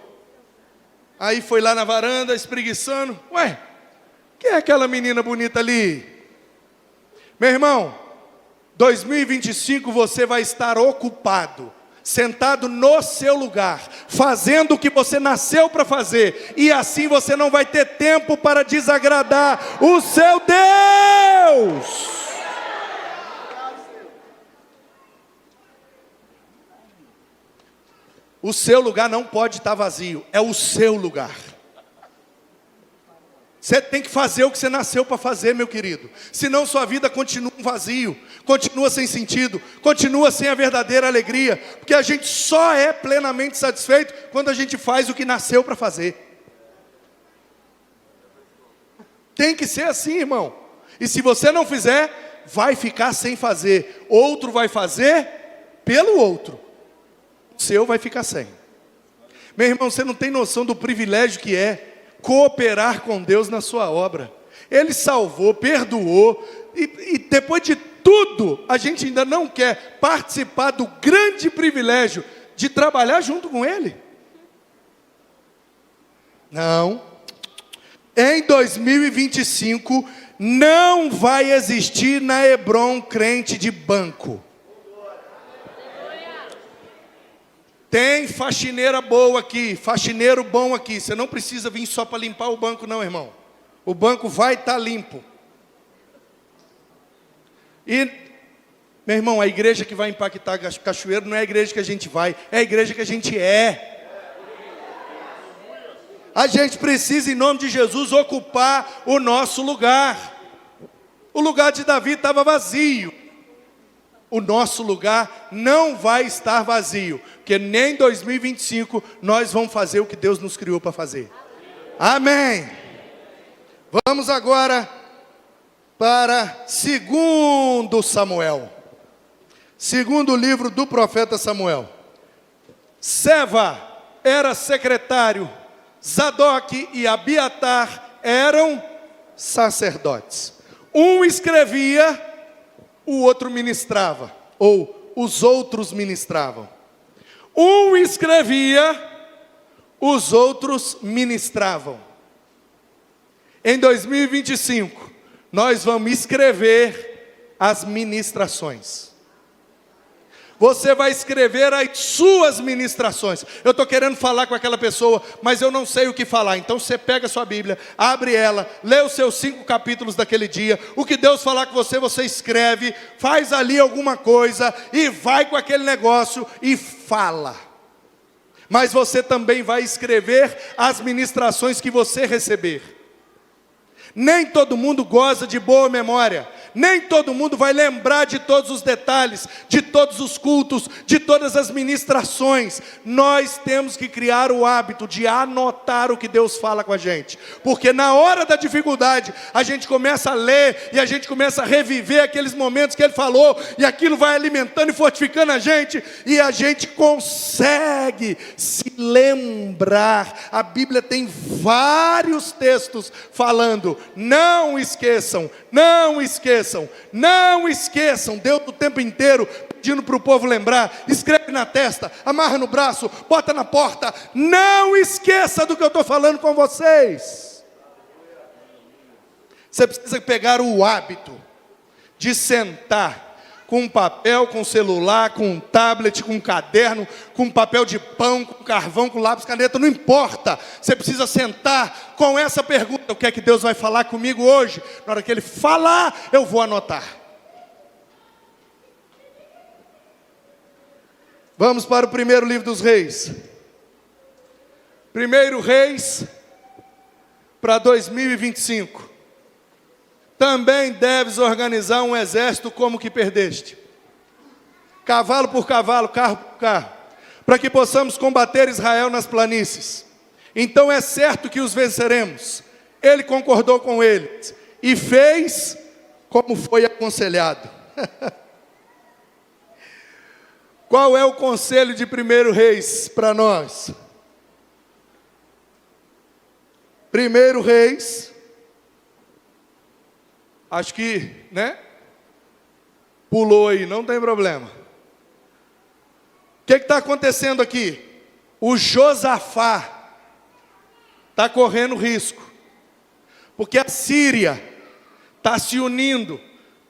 Aí foi lá na varanda, espreguiçando. Ué, quem é aquela menina bonita ali? Meu irmão, 2025 você vai estar ocupado, sentado no seu lugar, fazendo o que você nasceu para fazer, e assim você não vai ter tempo para desagradar o seu Deus. O seu lugar não pode estar vazio, é o seu lugar. Você tem que fazer o que você nasceu para fazer, meu querido. Senão sua vida continua um vazio, continua sem sentido, continua sem a verdadeira alegria. Porque a gente só é plenamente satisfeito quando a gente faz o que nasceu para fazer. Tem que ser assim, irmão. E se você não fizer, vai ficar sem fazer. Outro vai fazer pelo outro. O seu vai ficar sem. Meu irmão, você não tem noção do privilégio que é cooperar com Deus na sua obra. Ele salvou, perdoou, e depois de tudo, a gente ainda não quer participar do grande privilégio de trabalhar junto com Ele. Não. Em 2025, não vai existir na Hebron crente de banco. Tem faxineira boa aqui, faxineiro bom aqui. Você não precisa vir só para limpar o banco não, irmão. O banco vai estar limpo. E, meu irmão, a igreja que vai impactar Cachoeiro não é a igreja que a gente vai, é a igreja que a gente é. A gente precisa, em nome de Jesus, ocupar o nosso lugar. O lugar de Davi estava vazio. O nosso lugar não vai estar vazio, porque nem em 2025 nós vamos fazer o que Deus nos criou para fazer. Amém. Vamos agora para 2 Samuel. Segundo livro do profeta Samuel. Seva era secretário, Zadok e Abiatar eram sacerdotes. Um escrevia, o outro ministrava, ou os outros ministravam. Um escrevia, os outros ministravam. Em 2025, nós vamos escrever as ministrações. Você vai escrever as suas ministrações. Eu estou querendo falar com aquela pessoa, mas eu não sei o que falar. Então você pega a sua Bíblia, abre ela, lê os seus 5 capítulos daquele dia. O que Deus falar com você, você escreve, faz ali alguma coisa e vai com aquele negócio e fala. Mas você também vai escrever as ministrações que você receber. Nem todo mundo goza de boa memória. Nem todo mundo vai lembrar de todos os detalhes, de todos os cultos, de todas as ministrações. Nós temos que criar o hábito de anotar o que Deus fala com a gente. Porque na hora da dificuldade, a gente começa a ler e a gente começa a reviver aqueles momentos que Ele falou. E aquilo vai alimentando e fortificando a gente. E a gente consegue se lembrar. A Bíblia tem vários textos falando: não esqueçam, não esqueçam. Não esqueçam, Deus o tempo inteiro pedindo para o povo lembrar. Escreve na testa, amarra no braço, bota na porta. Não esqueça do que eu estou falando com vocês. Você precisa pegar o hábito de sentar com um papel, com um celular, com um tablet, com um caderno, com um papel de pão, com carvão, com lápis, caneta, não importa. Você precisa sentar com essa pergunta: o que é que Deus vai falar comigo hoje? Na hora que Ele falar, eu vou anotar. Vamos para o primeiro livro dos reis. Primeiro Reis, para 2025. Também deves organizar um exército como que perdeste. Cavalo por cavalo, carro por carro, para que possamos combater Israel nas planícies. Então é certo que os venceremos. Ele concordou com eles e fez como foi aconselhado. Qual é o conselho de 1 Reis para nós? 1 Reis, acho que, né? Pulou aí, não tem problema. O que está acontecendo aqui? O Josafá está correndo risco, porque a Síria está se unindo,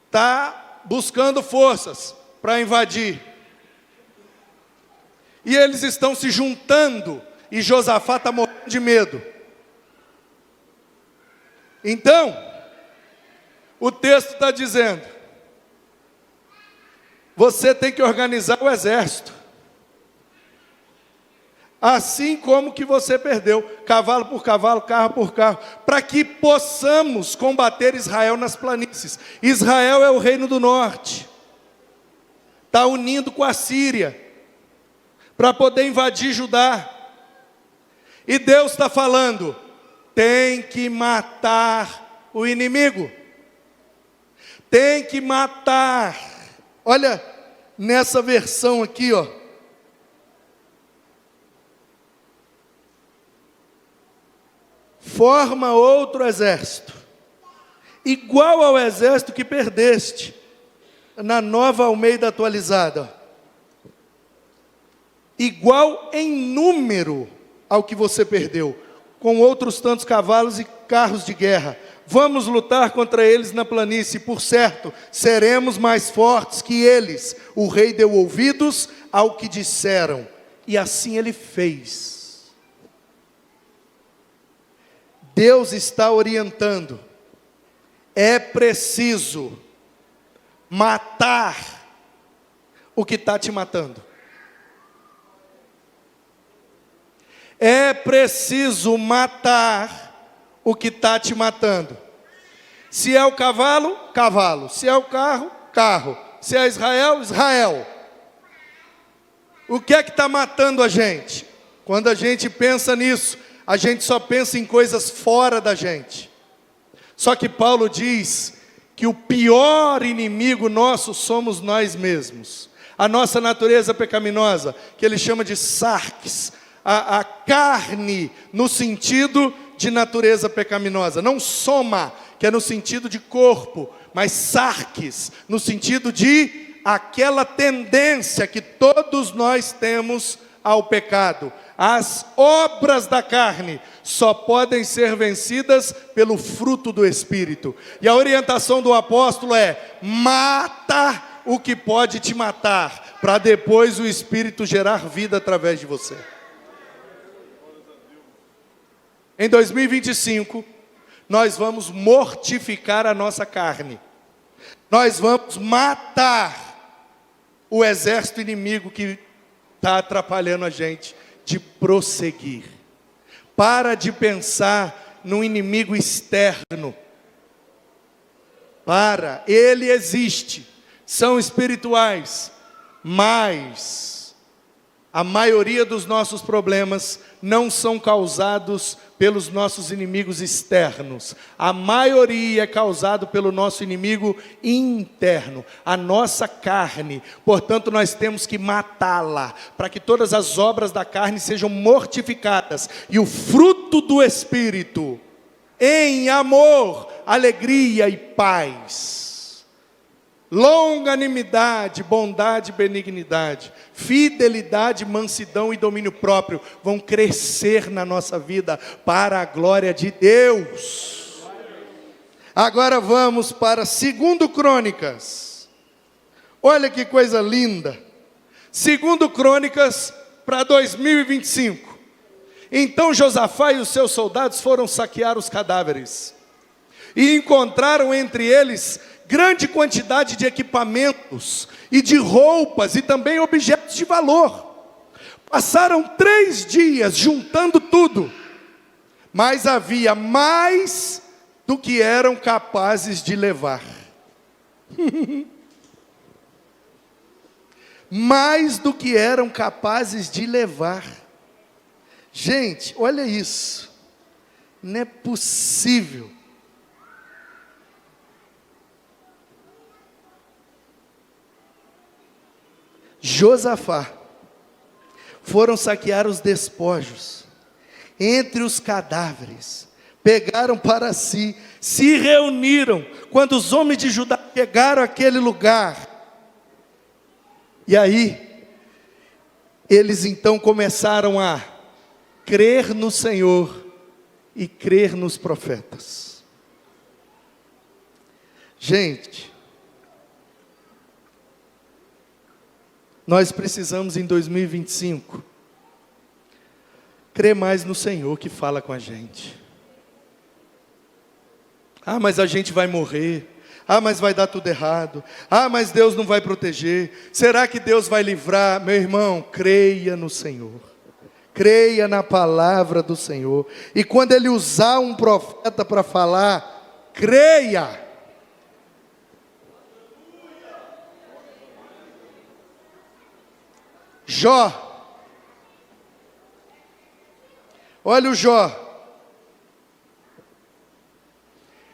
está buscando forças para invadir. E eles estão se juntando, e Josafá está morrendo de medo. Então, o texto está dizendo: você tem que organizar o exército. assim como que você perdeu, cavalo por cavalo, carro por carro, para que possamos combater Israel nas planícies. Israel é o reino do norte, está unindo com a Síria, para poder invadir Judá. E Deus está falando, tem que matar o inimigo. Tem que matar. Olha, nessa versão aqui, ó. Forma outro exército, igual ao exército que perdeste. Na Nova Almeida atualizada. Igual em número ao que você perdeu, com outros tantos cavalos e carros de guerra. Vamos lutar contra eles na planície, por certo, seremos mais fortes que eles. O rei deu ouvidos ao que disseram, e assim ele fez. Deus está orientando, é preciso matar o que está te matando. É preciso matar o que está te matando. Se é o cavalo, cavalo. Se é o carro, carro. Se é Israel, Israel. O que é que está matando a gente? Quando a gente pensa nisso, a gente só pensa em coisas fora da gente. Só que Paulo diz que o pior inimigo nosso somos nós mesmos. A nossa natureza pecaminosa, que ele chama de sarx, a carne no sentido de natureza pecaminosa, não soma, que é no sentido de corpo, mas sarx, no sentido de aquela tendência que todos nós temos ao pecado. As obras da carne só podem ser vencidas pelo fruto do Espírito. E a orientação do apóstolo é: mata o que pode te matar, para depois o Espírito gerar vida através de você. Em 2025, nós vamos mortificar a nossa carne. Nós vamos matar o exército inimigo que está atrapalhando a gente de prosseguir. Para de pensar no inimigo externo. Ele existe, são espirituais, mas a maioria dos nossos problemas não são causados pelos nossos inimigos externos. A maioria é causado pelo nosso inimigo interno, a nossa carne. Portanto, nós temos que matá-la, para que todas as obras da carne sejam mortificadas. E o fruto do Espírito, em amor, alegria e paz, longanimidade, bondade, benignidade, fidelidade, mansidão e domínio próprio, vão crescer na nossa vida para a glória de Deus. Agora vamos para 2 Crônicas. Olha que coisa linda. 2 Crônicas para 2025. Então Josafá e os seus soldados foram saquear os cadáveres, e encontraram entre eles grande quantidade de equipamentos e de roupas e também objetos de valor. Passaram 3 dias juntando tudo, mas havia mais do que eram capazes de levar. Mais do que eram capazes de levar. Gente, olha isso. Não é possível. Josafá foram saquear os despojos, entre os cadáveres, pegaram para si, se reuniram, quando os homens de Judá chegaram àquele lugar, e aí, eles então começaram a crer no Senhor, e crer nos profetas. Gente, nós precisamos em 2025 crer mais no Senhor que fala com a gente. Ah, mas a gente vai morrer. Ah, mas vai dar tudo errado. Ah, mas Deus não vai proteger. Será que Deus vai livrar? Meu irmão, creia no Senhor. creia na palavra do Senhor. E quando Ele usar um profeta para falar, creia. Jó, olha o Jó.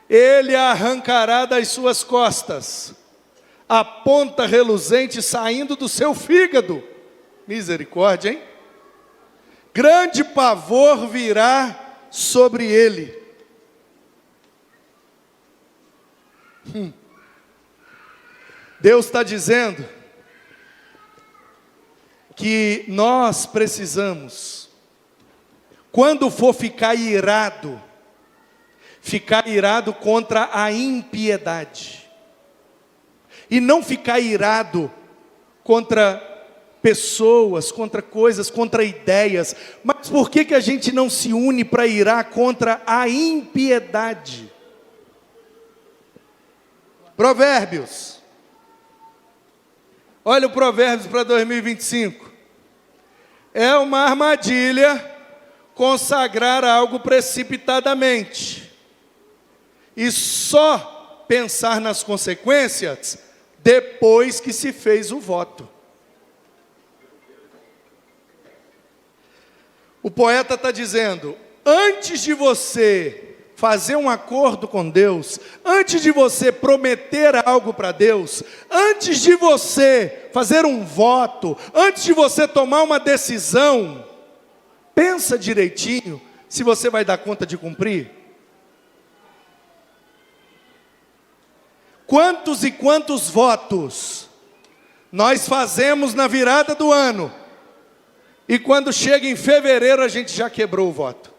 Ele arrancará das suas costas a ponta reluzente saindo do seu fígado. Misericórdia, hein? Grande pavor virá sobre ele. Deus está dizendo que nós precisamos, quando for ficar irado contra a impiedade. E não ficar irado contra pessoas, contra coisas, contra ideias. Mas por que a gente não se une para irar contra a impiedade? Provérbios. Olha o Provérbios para 2025. É uma armadilha consagrar algo precipitadamente e só pensar nas consequências depois que se fez o voto. O poeta está dizendo, antes de você fazer um acordo com Deus, antes de você prometer algo para Deus, antes de você fazer um voto, antes de você tomar uma decisão, pensa direitinho se você vai dar conta de cumprir. Quantos e quantos votos nós fazemos na virada do ano, e quando chega em fevereiro a gente já quebrou o voto.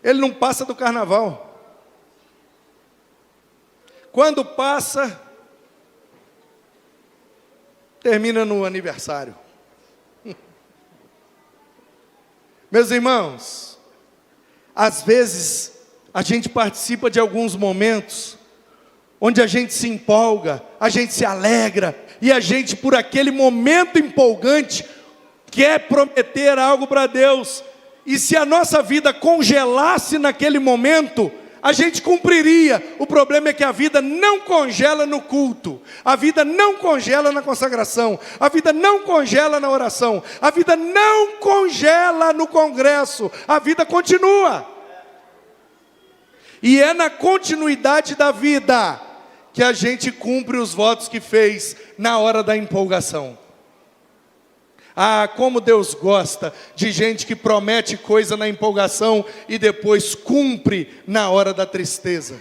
Ele não passa do carnaval. Quando passa, termina no aniversário. Meus irmãos, às vezes a gente participa de alguns momentos onde a gente se empolga, a gente se alegra, e a gente, por aquele momento empolgante, quer prometer algo para Deus. E se a nossa vida congelasse naquele momento, a gente cumpriria. O problema é que a vida não congela no culto, a vida não congela na consagração, a vida não congela na oração, a vida não congela no congresso, a vida continua. E é na continuidade da vida que a gente cumpre os votos que fez na hora da empolgação. Ah, como Deus gosta de gente que promete coisa na empolgação e depois cumpre na hora da tristeza.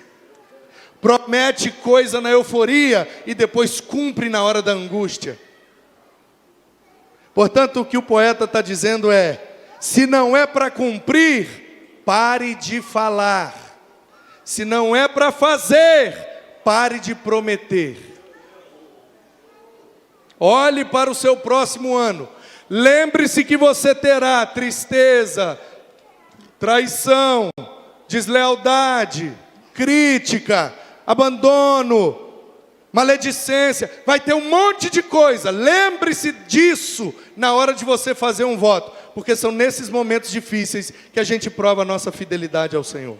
Promete coisa na euforia e depois cumpre na hora da angústia. Portanto, o que o poeta está dizendo é, se não é para cumprir, pare de falar. Se não é para fazer, pare de prometer. Olhe para o seu próximo ano. Lembre-se que você terá tristeza, traição, deslealdade, crítica, abandono, maledicência. Vai ter um monte de coisa. Lembre-se disso na hora de você fazer um voto. Porque são nesses momentos difíceis que a gente prova a nossa fidelidade ao Senhor.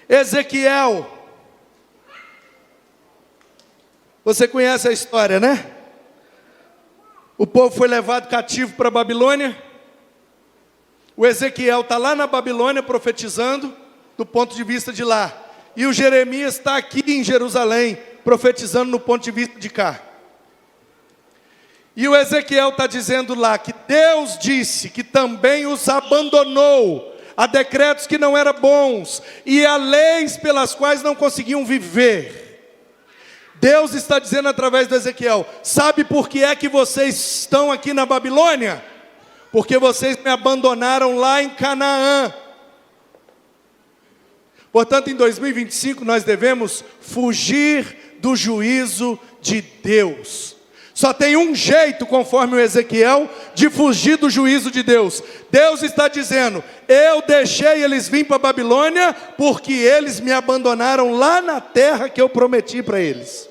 Ezequiel. Você conhece a história, né? O povo foi levado cativo para a Babilônia. O Ezequiel está lá na Babilônia profetizando do ponto de vista de lá. E o Jeremias está aqui em Jerusalém profetizando no ponto de vista de cá. E o Ezequiel está dizendo lá que Deus disse que também os abandonou a decretos que não eram bons e a leis pelas quais não conseguiam viver. Deus está dizendo através do Ezequiel, sabe por que é que vocês estão aqui na Babilônia? Porque vocês me abandonaram lá em Canaã. Portanto, em 2025 nós devemos fugir do juízo de Deus. Só tem um jeito, conforme o Ezequiel, de fugir do juízo de Deus. Deus está dizendo, eu deixei eles vir para a Babilônia, porque eles me abandonaram lá na terra que eu prometi para eles.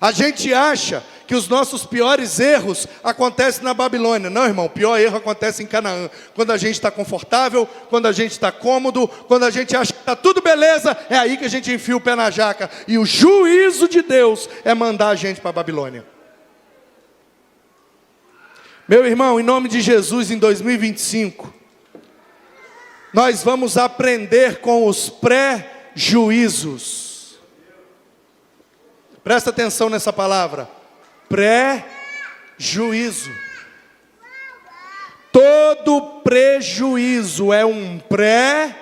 A gente acha que os nossos piores erros acontecem na Babilônia. Não, irmão, o pior erro acontece em Canaã. Quando a gente está confortável, quando a gente está cômodo, quando a gente acha que está tudo beleza, é aí que a gente enfia o pé na jaca. E o juízo de Deus é mandar a gente para a Babilônia. Meu irmão, em nome de Jesus, em 2025, nós vamos aprender com os pré-juízos. Presta atenção nessa palavra, pré-juízo. Todo prejuízo é um pré-juízo.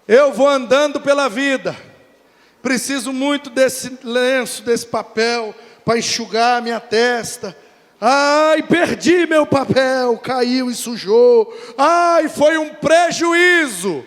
Eu vou andando pela vida, preciso muito desse lenço, desse papel, para enxugar a minha testa. Ai, perdi meu papel, caiu e sujou. Ai, foi um prejuízo.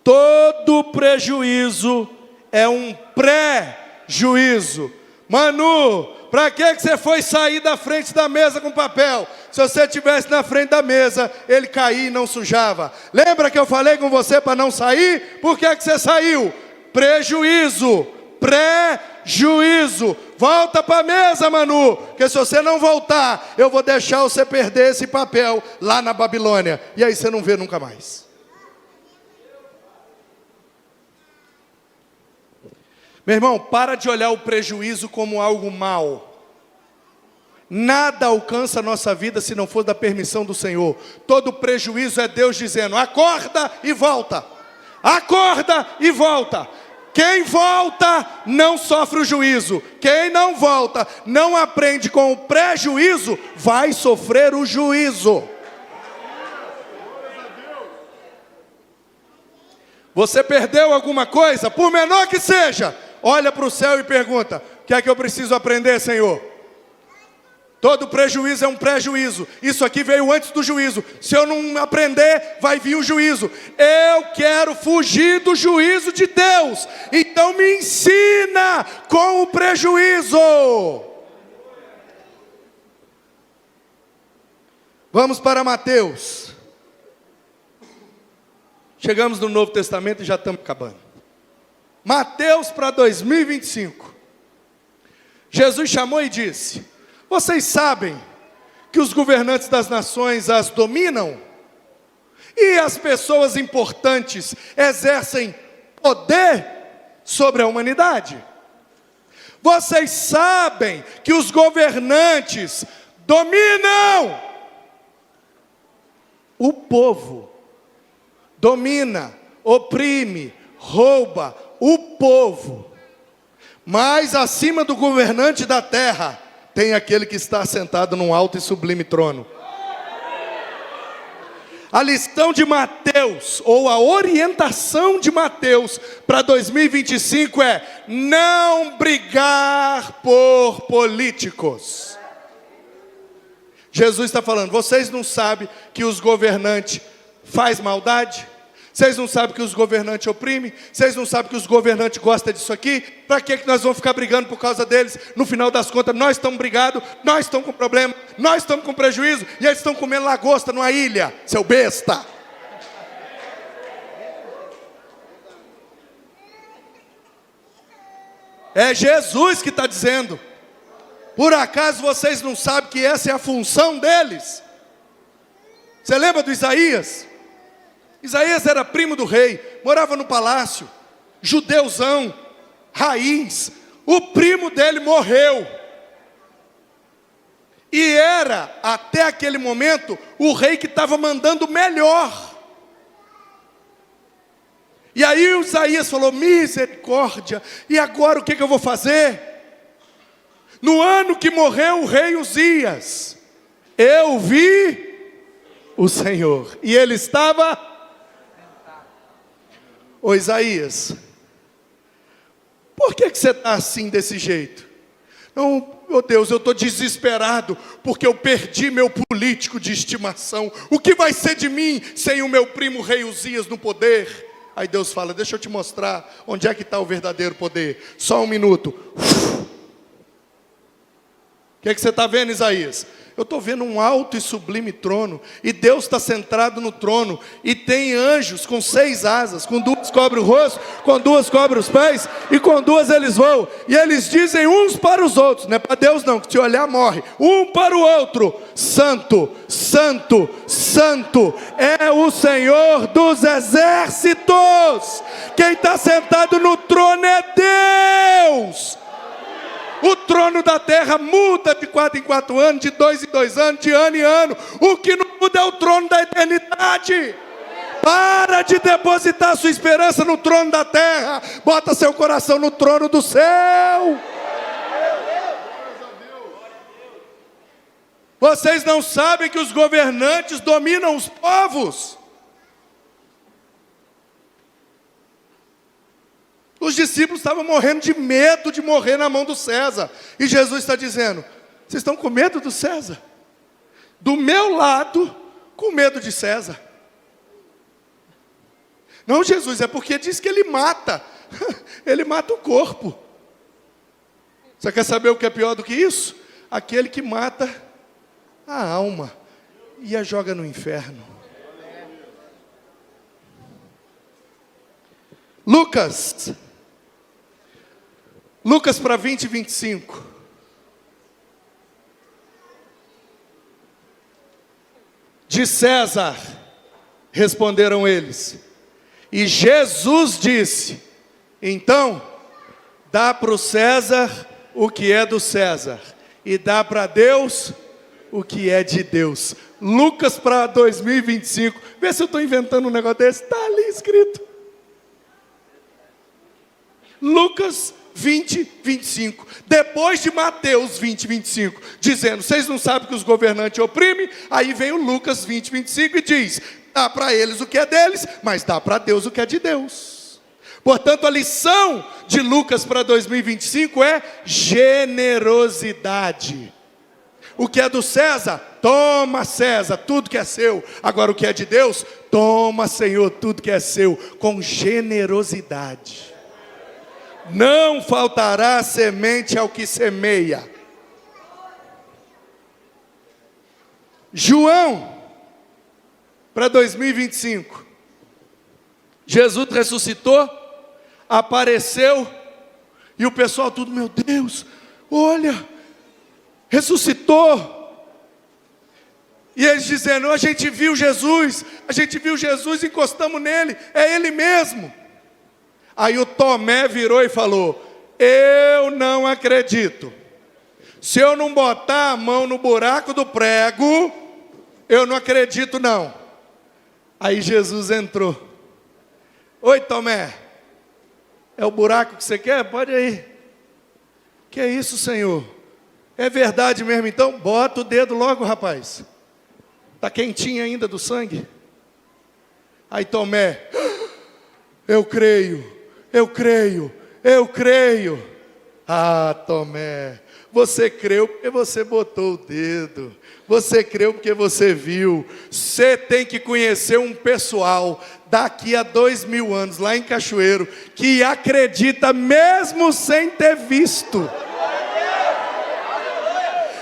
Todo prejuízo é um pré-juízo. Manu, para que você foi sair da frente da mesa com papel? Se você estivesse na frente da mesa, ele caía e não sujava. Lembra que eu falei com você para não sair? Por que você saiu? Prejuízo, pré-juízo. Volta para a mesa, Manu, porque se você não voltar, eu vou deixar você perder esse papel lá na Babilônia. E aí você não vê nunca mais. Meu irmão, para de olhar o prejuízo como algo mal. Nada alcança a nossa vida se não for da permissão do Senhor. Todo prejuízo é Deus dizendo, acorda e volta. Acorda e volta. Quem volta não sofre o juízo. Quem não volta, não aprende com o prejuízo, vai sofrer o juízo. Você perdeu alguma coisa, por menor que seja, olha para o céu e pergunta, o que é que eu preciso aprender, Senhor? Todo prejuízo é um prejuízo. Isso aqui veio antes do juízo. Se eu não aprender, vai vir o juízo. Eu quero fugir do juízo de Deus. Então me ensina com o prejuízo. Vamos para Mateus. Chegamos no Novo Testamento e já estamos acabando. Mateus para 2025. Jesus chamou e disse, vocês sabem que os governantes das nações as dominam? E as pessoas importantes exercem poder sobre a humanidade? Vocês sabem que os governantes dominam o povo. Domina, oprime, rouba o povo. Mas acima do governante da terra, tem aquele que está sentado num alto e sublime trono. A lição de Mateus, ou a orientação de Mateus para 2025 é: não brigar por políticos. Jesus está falando, vocês não sabem que os governantes fazem maldade? Vocês não sabem que os governantes oprimem? Vocês não sabem que os governantes gostam disso aqui? Para que nós vamos ficar brigando por causa deles? No final das contas, nós estamos brigados, nós estamos com problema, nós estamos com prejuízo, e eles estão comendo lagosta numa ilha, seu besta. É Jesus que está dizendo. Por acaso vocês não sabem que essa é a função deles? Você lembra do Isaías? Isaías era primo do rei, morava no palácio, judeuzão, raiz. O primo dele morreu. E era, até aquele momento, o rei que estava mandando melhor. E aí o Isaías falou, misericórdia, e agora o que eu vou fazer? No ano que morreu o rei Uzias, eu vi o Senhor, e ele estava... Ô Isaías, por que você está assim desse jeito? Não, meu Deus, eu estou desesperado, porque eu perdi meu político de estimação. O que vai ser de mim sem o meu primo rei Uzias no poder? Aí Deus fala, deixa eu te mostrar onde é que está o verdadeiro poder. Só um minuto. O que você está vendo, Isaías? Eu estou vendo um alto e sublime trono, e Deus está sentado no trono, e tem anjos com 6 asas, com 2 cobre o rosto, com 2 cobre os pés, e com 2 eles voam, e eles dizem uns para os outros, não é para Deus não, que te olhar morre, um para o outro: Santo, Santo, Santo, é o Senhor dos exércitos. Quem está sentado no trono é Deus. O trono da terra muda de 4 em 4 anos, de 2 em 2 anos, de ano em ano. O que não muda é o trono da eternidade. Para de depositar sua esperança no trono da terra. Bota seu coração no trono do céu. Vocês não sabem que os governantes dominam os povos? Os discípulos estavam morrendo de medo de morrer na mão do César. E Jesus está dizendo: vocês estão com medo do César? Do meu lado, com medo de César. Não, Jesus, é porque diz que ele mata. Ele mata o corpo. Você quer saber o que é pior do que isso? Aquele que mata a alma e a joga no inferno. Lucas para 20 e 25. De César, responderam eles. E Jesus disse: então, dá para o César o que é do César, e dá para Deus o que é de Deus. Lucas para 2025. Vê se eu estou inventando um negócio desse. Está ali escrito. Lucas 20, 25. Depois de Mateus 20, 25, dizendo: vocês não sabem que os governantes oprimem? Aí vem o Lucas 20, 25 e diz: dá para eles o que é deles, mas dá para Deus o que é de Deus. Portanto, a lição de Lucas para 2025 é generosidade. O que é do César, toma César, tudo que é seu. Agora o que é de Deus, toma Senhor, tudo que é seu, com generosidade. Não faltará semente ao que semeia. João, para 2025. Jesus ressuscitou, apareceu, e o pessoal tudo: meu Deus, olha, ressuscitou. E eles dizendo: a gente viu Jesus, encostamos nele, é ele mesmo. Aí o Tomé virou e falou: eu não acredito. Se eu não botar a mão no buraco do prego, eu não acredito não. Aí Jesus entrou: oi Tomé, é o buraco que você quer? Pode ir. Que é isso, Senhor? É verdade mesmo então? Bota o dedo logo, rapaz. Está quentinho ainda do sangue. Aí Tomé: eu creio. Ah, Tomé, você creu porque você botou o dedo. Você creu porque você viu. Você tem que conhecer um pessoal daqui a 2000 anos, lá em Cachoeiro, que acredita mesmo sem ter visto.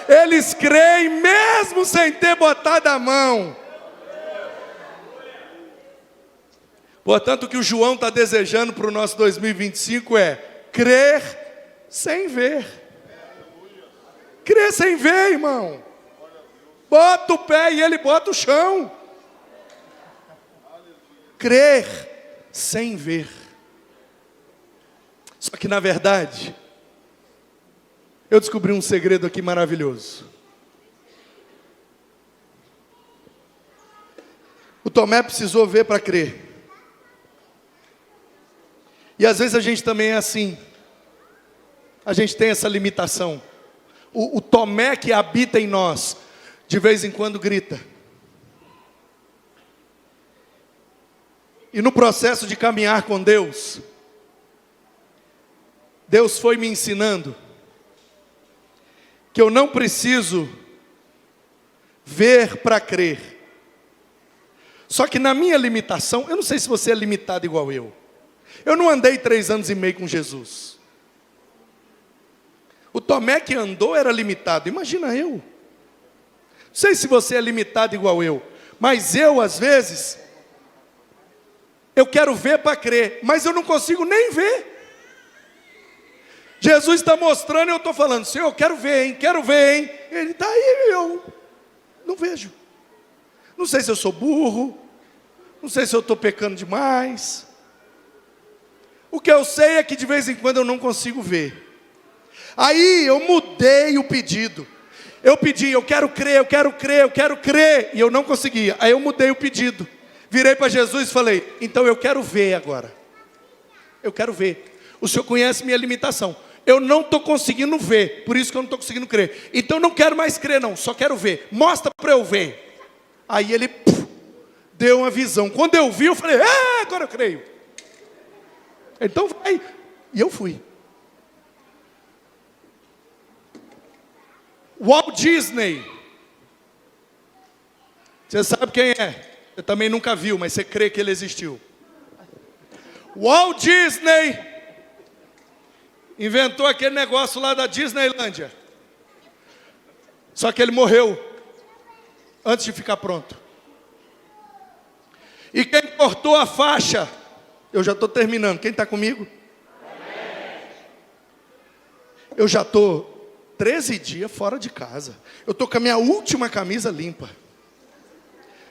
Eles creem mesmo sem ter botado a mão. Portanto, o que o João está desejando para o nosso 2025 é crer sem ver. Crer sem ver, irmão. Bota o pé e ele bota o chão. Crer sem ver. Só que na verdade, eu descobri um segredo aqui maravilhoso. O Tomé precisou ver para crer. E às vezes a gente também é assim. A gente tem essa limitação. O Tomé que habita em nós, de vez em quando grita. E no processo de caminhar com Deus, Deus foi me ensinando que eu não preciso ver para crer. Só que na minha limitação, eu não sei se você é limitado igual eu. Eu não andei 3 anos e meio com Jesus. O Tomé que andou era limitado, imagina eu. sei se você é limitado igual eu, mas eu, às vezes, eu quero ver para crer, mas eu não consigo nem ver. Jesus está mostrando e eu estou falando, Senhor, quero ver, hein, quero ver, hein. Ele está aí, eu não vejo. Não sei se eu sou burro, não sei se eu estou pecando demais. O que eu sei é que de vez em quando eu não consigo ver. Aí eu mudei o pedido. Eu pedi, eu quero crer, eu quero crer, eu quero crer. E eu não conseguia. Aí eu mudei o pedido. Virei para Jesus e falei, então eu quero ver agora. Eu quero ver. O Senhor conhece minha limitação. Eu não estou conseguindo ver. Por isso que eu não estou conseguindo crer. Então eu não quero mais crer não, só quero ver. Mostra para eu ver. Aí ele deu uma visão. Quando eu vi, eu falei, agora eu creio. Então vai. E eu fui. Walt Disney. Você sabe quem é? Você também nunca viu, mas você crê que ele existiu. Walt Disney inventou aquele negócio lá da Disneylândia. Só que ele morreu antes de ficar pronto. E quem cortou a faixa, eu já estou terminando, quem está comigo? Eu já estou 13 dias fora de casa. Eu estou com a minha última camisa limpa.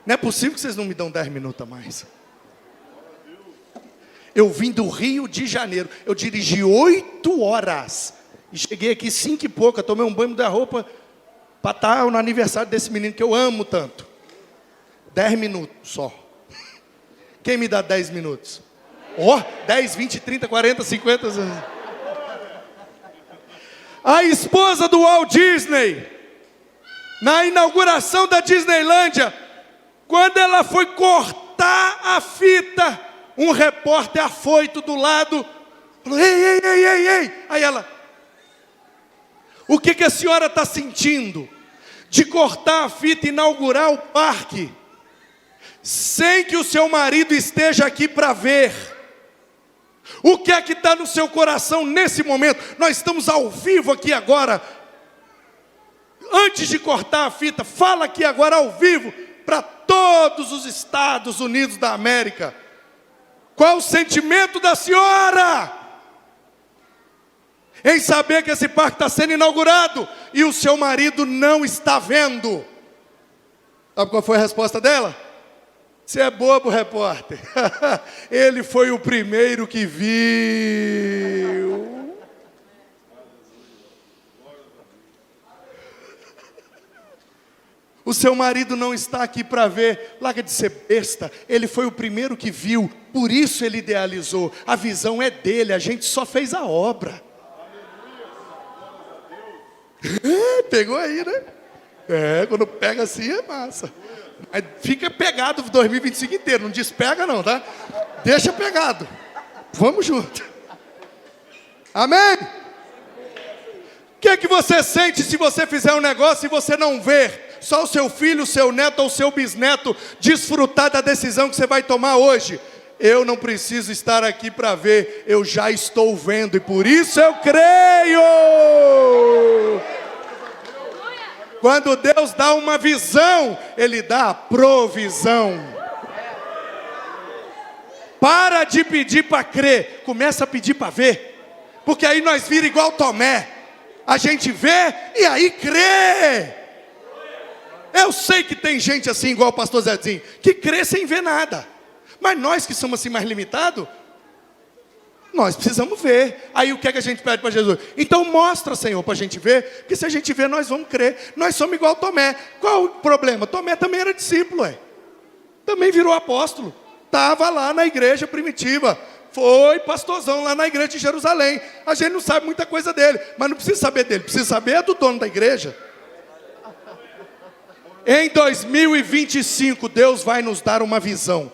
Não é possível que vocês não me dão 10 minutos a mais. Eu vim do Rio de Janeiro. Eu dirigi 8 horas. E cheguei aqui 5 e pouco. Eu tomei um banho da roupa para estar no aniversário desse menino que eu amo tanto. 10 minutos só. Quem me dá 10 minutos? 10, 20, 30, 40, 50... A esposa do Walt Disney, na inauguração da Disneylândia, quando ela foi cortar a fita, um repórter afoito do lado, falou, ei. Aí ela, o que a senhora está sentindo de cortar a fita e inaugurar o parque, sem que o seu marido esteja aqui para ver? O que é que está no seu coração nesse momento? Nós estamos ao vivo aqui agora. Antes de cortar a fita, fala aqui agora ao vivo para todos os Estados Unidos da América. Qual o sentimento da senhora em saber que esse parque está sendo inaugurado e o seu marido não está vendo? Sabe qual foi a resposta dela? Você é bobo, repórter. Ele foi o primeiro que viu. O seu marido não está aqui para ver. Larga de ser besta. Ele foi o primeiro que viu. Por isso ele idealizou. A visão é dele. A gente só fez a obra. Pegou aí, né? Quando pega assim é massa. Mas fica pegado 2025 inteiro, não despega não, tá? Deixa pegado. Vamos junto. Amém? O que é que você sente se você fizer um negócio e você não ver só o seu filho, o seu neto ou o seu bisneto desfrutar da decisão que você vai tomar hoje? Eu não preciso estar aqui para ver, eu já estou vendo e por isso eu creio. Quando Deus dá uma visão, Ele dá a provisão. Para de pedir para crer, começa a pedir para ver. Porque aí nós vira igual Tomé. A gente vê e aí crê. Eu sei que tem gente assim igual o pastor Zezinho, que crê sem ver nada. Mas nós que somos assim mais limitados, nós precisamos ver. Aí o que é que a gente pede para Jesus? Então mostra, Senhor, para a gente ver. Porque se a gente ver, nós vamos crer. Nós somos igual Tomé. Qual o problema? Tomé também era discípulo, também virou apóstolo. Estava lá na igreja primitiva. Foi pastorzão lá na igreja de Jerusalém. A gente não sabe muita coisa dele. Mas não precisa saber dele. Precisa saber do dono da igreja. Em 2025, Deus vai nos dar uma visão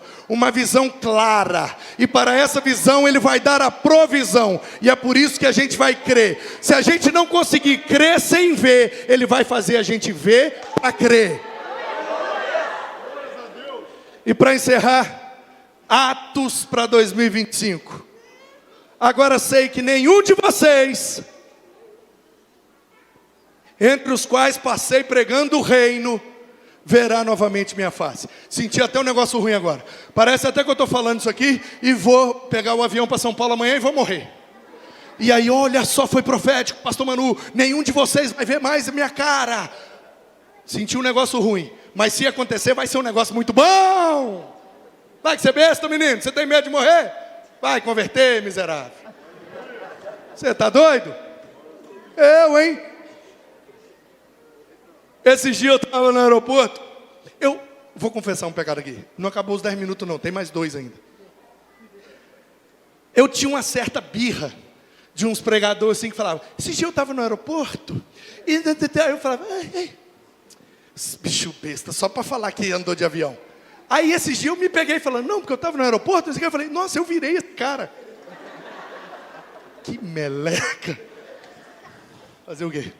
clara, e para essa visão Ele vai dar a provisão, e é por isso que a gente vai crer. Se a gente não conseguir crer sem ver, Ele vai fazer a gente ver para crer. E para encerrar, Atos para 2025. Agora sei que nenhum de vocês, entre os quais passei pregando o reino, verá novamente minha face. Senti até um negócio ruim agora. Parece até que eu estou falando isso aqui e vou pegar o avião para São Paulo amanhã e vou morrer. E aí, olha só, foi profético, pastor Manu, nenhum de vocês vai ver mais a minha cara. Senti um negócio ruim, mas se acontecer vai ser um negócio muito bom. Vai que você é besta, menino, você tem medo de morrer? Vai converter, miserável. Você está doido? Eu, hein? Esses dias eu estava no aeroporto. Eu vou confessar um pecado aqui. Não acabou os 10 minutos não, tem mais 2 ainda. Eu tinha uma certa birra de uns pregadores assim que falavam. Esses dias eu estava no aeroporto. E eu falava, ei, bicho besta, só para falar que andou de avião. Aí esses dias eu me peguei falando, não, porque eu estava no aeroporto. Eu falei, nossa, eu virei esse cara. Que meleca. Fazer o quê?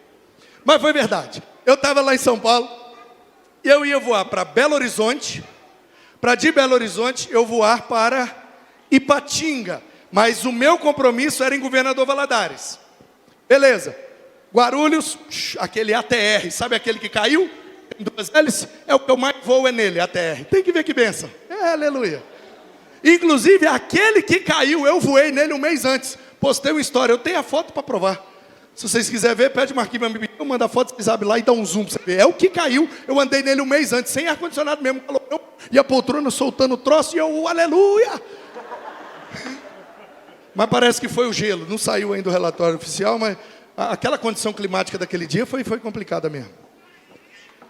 Mas foi verdade. Eu estava lá em São Paulo, e eu ia voar para Belo Horizonte, para de Belo Horizonte eu voar para Ipatinga, mas o meu compromisso era em Governador Valadares. Beleza, Guarulhos, aquele ATR, sabe aquele que caiu? Tem 2 hélices, é o que eu mais voo é nele, ATR. Tem que ver que bênção, aleluia. Inclusive aquele que caiu, eu voei nele um mês antes, postei uma história, eu tenho a foto para provar. Se vocês quiserem ver, pede Marquinhos, eu mando a foto, vocês abrem lá e dá um zoom para você ver. É o que caiu, eu andei nele um mês antes, sem ar-condicionado mesmo, e a poltrona soltando o troço, e eu, aleluia! Mas parece que foi o gelo, não saiu ainda o relatório oficial, mas aquela condição climática daquele dia foi complicada mesmo.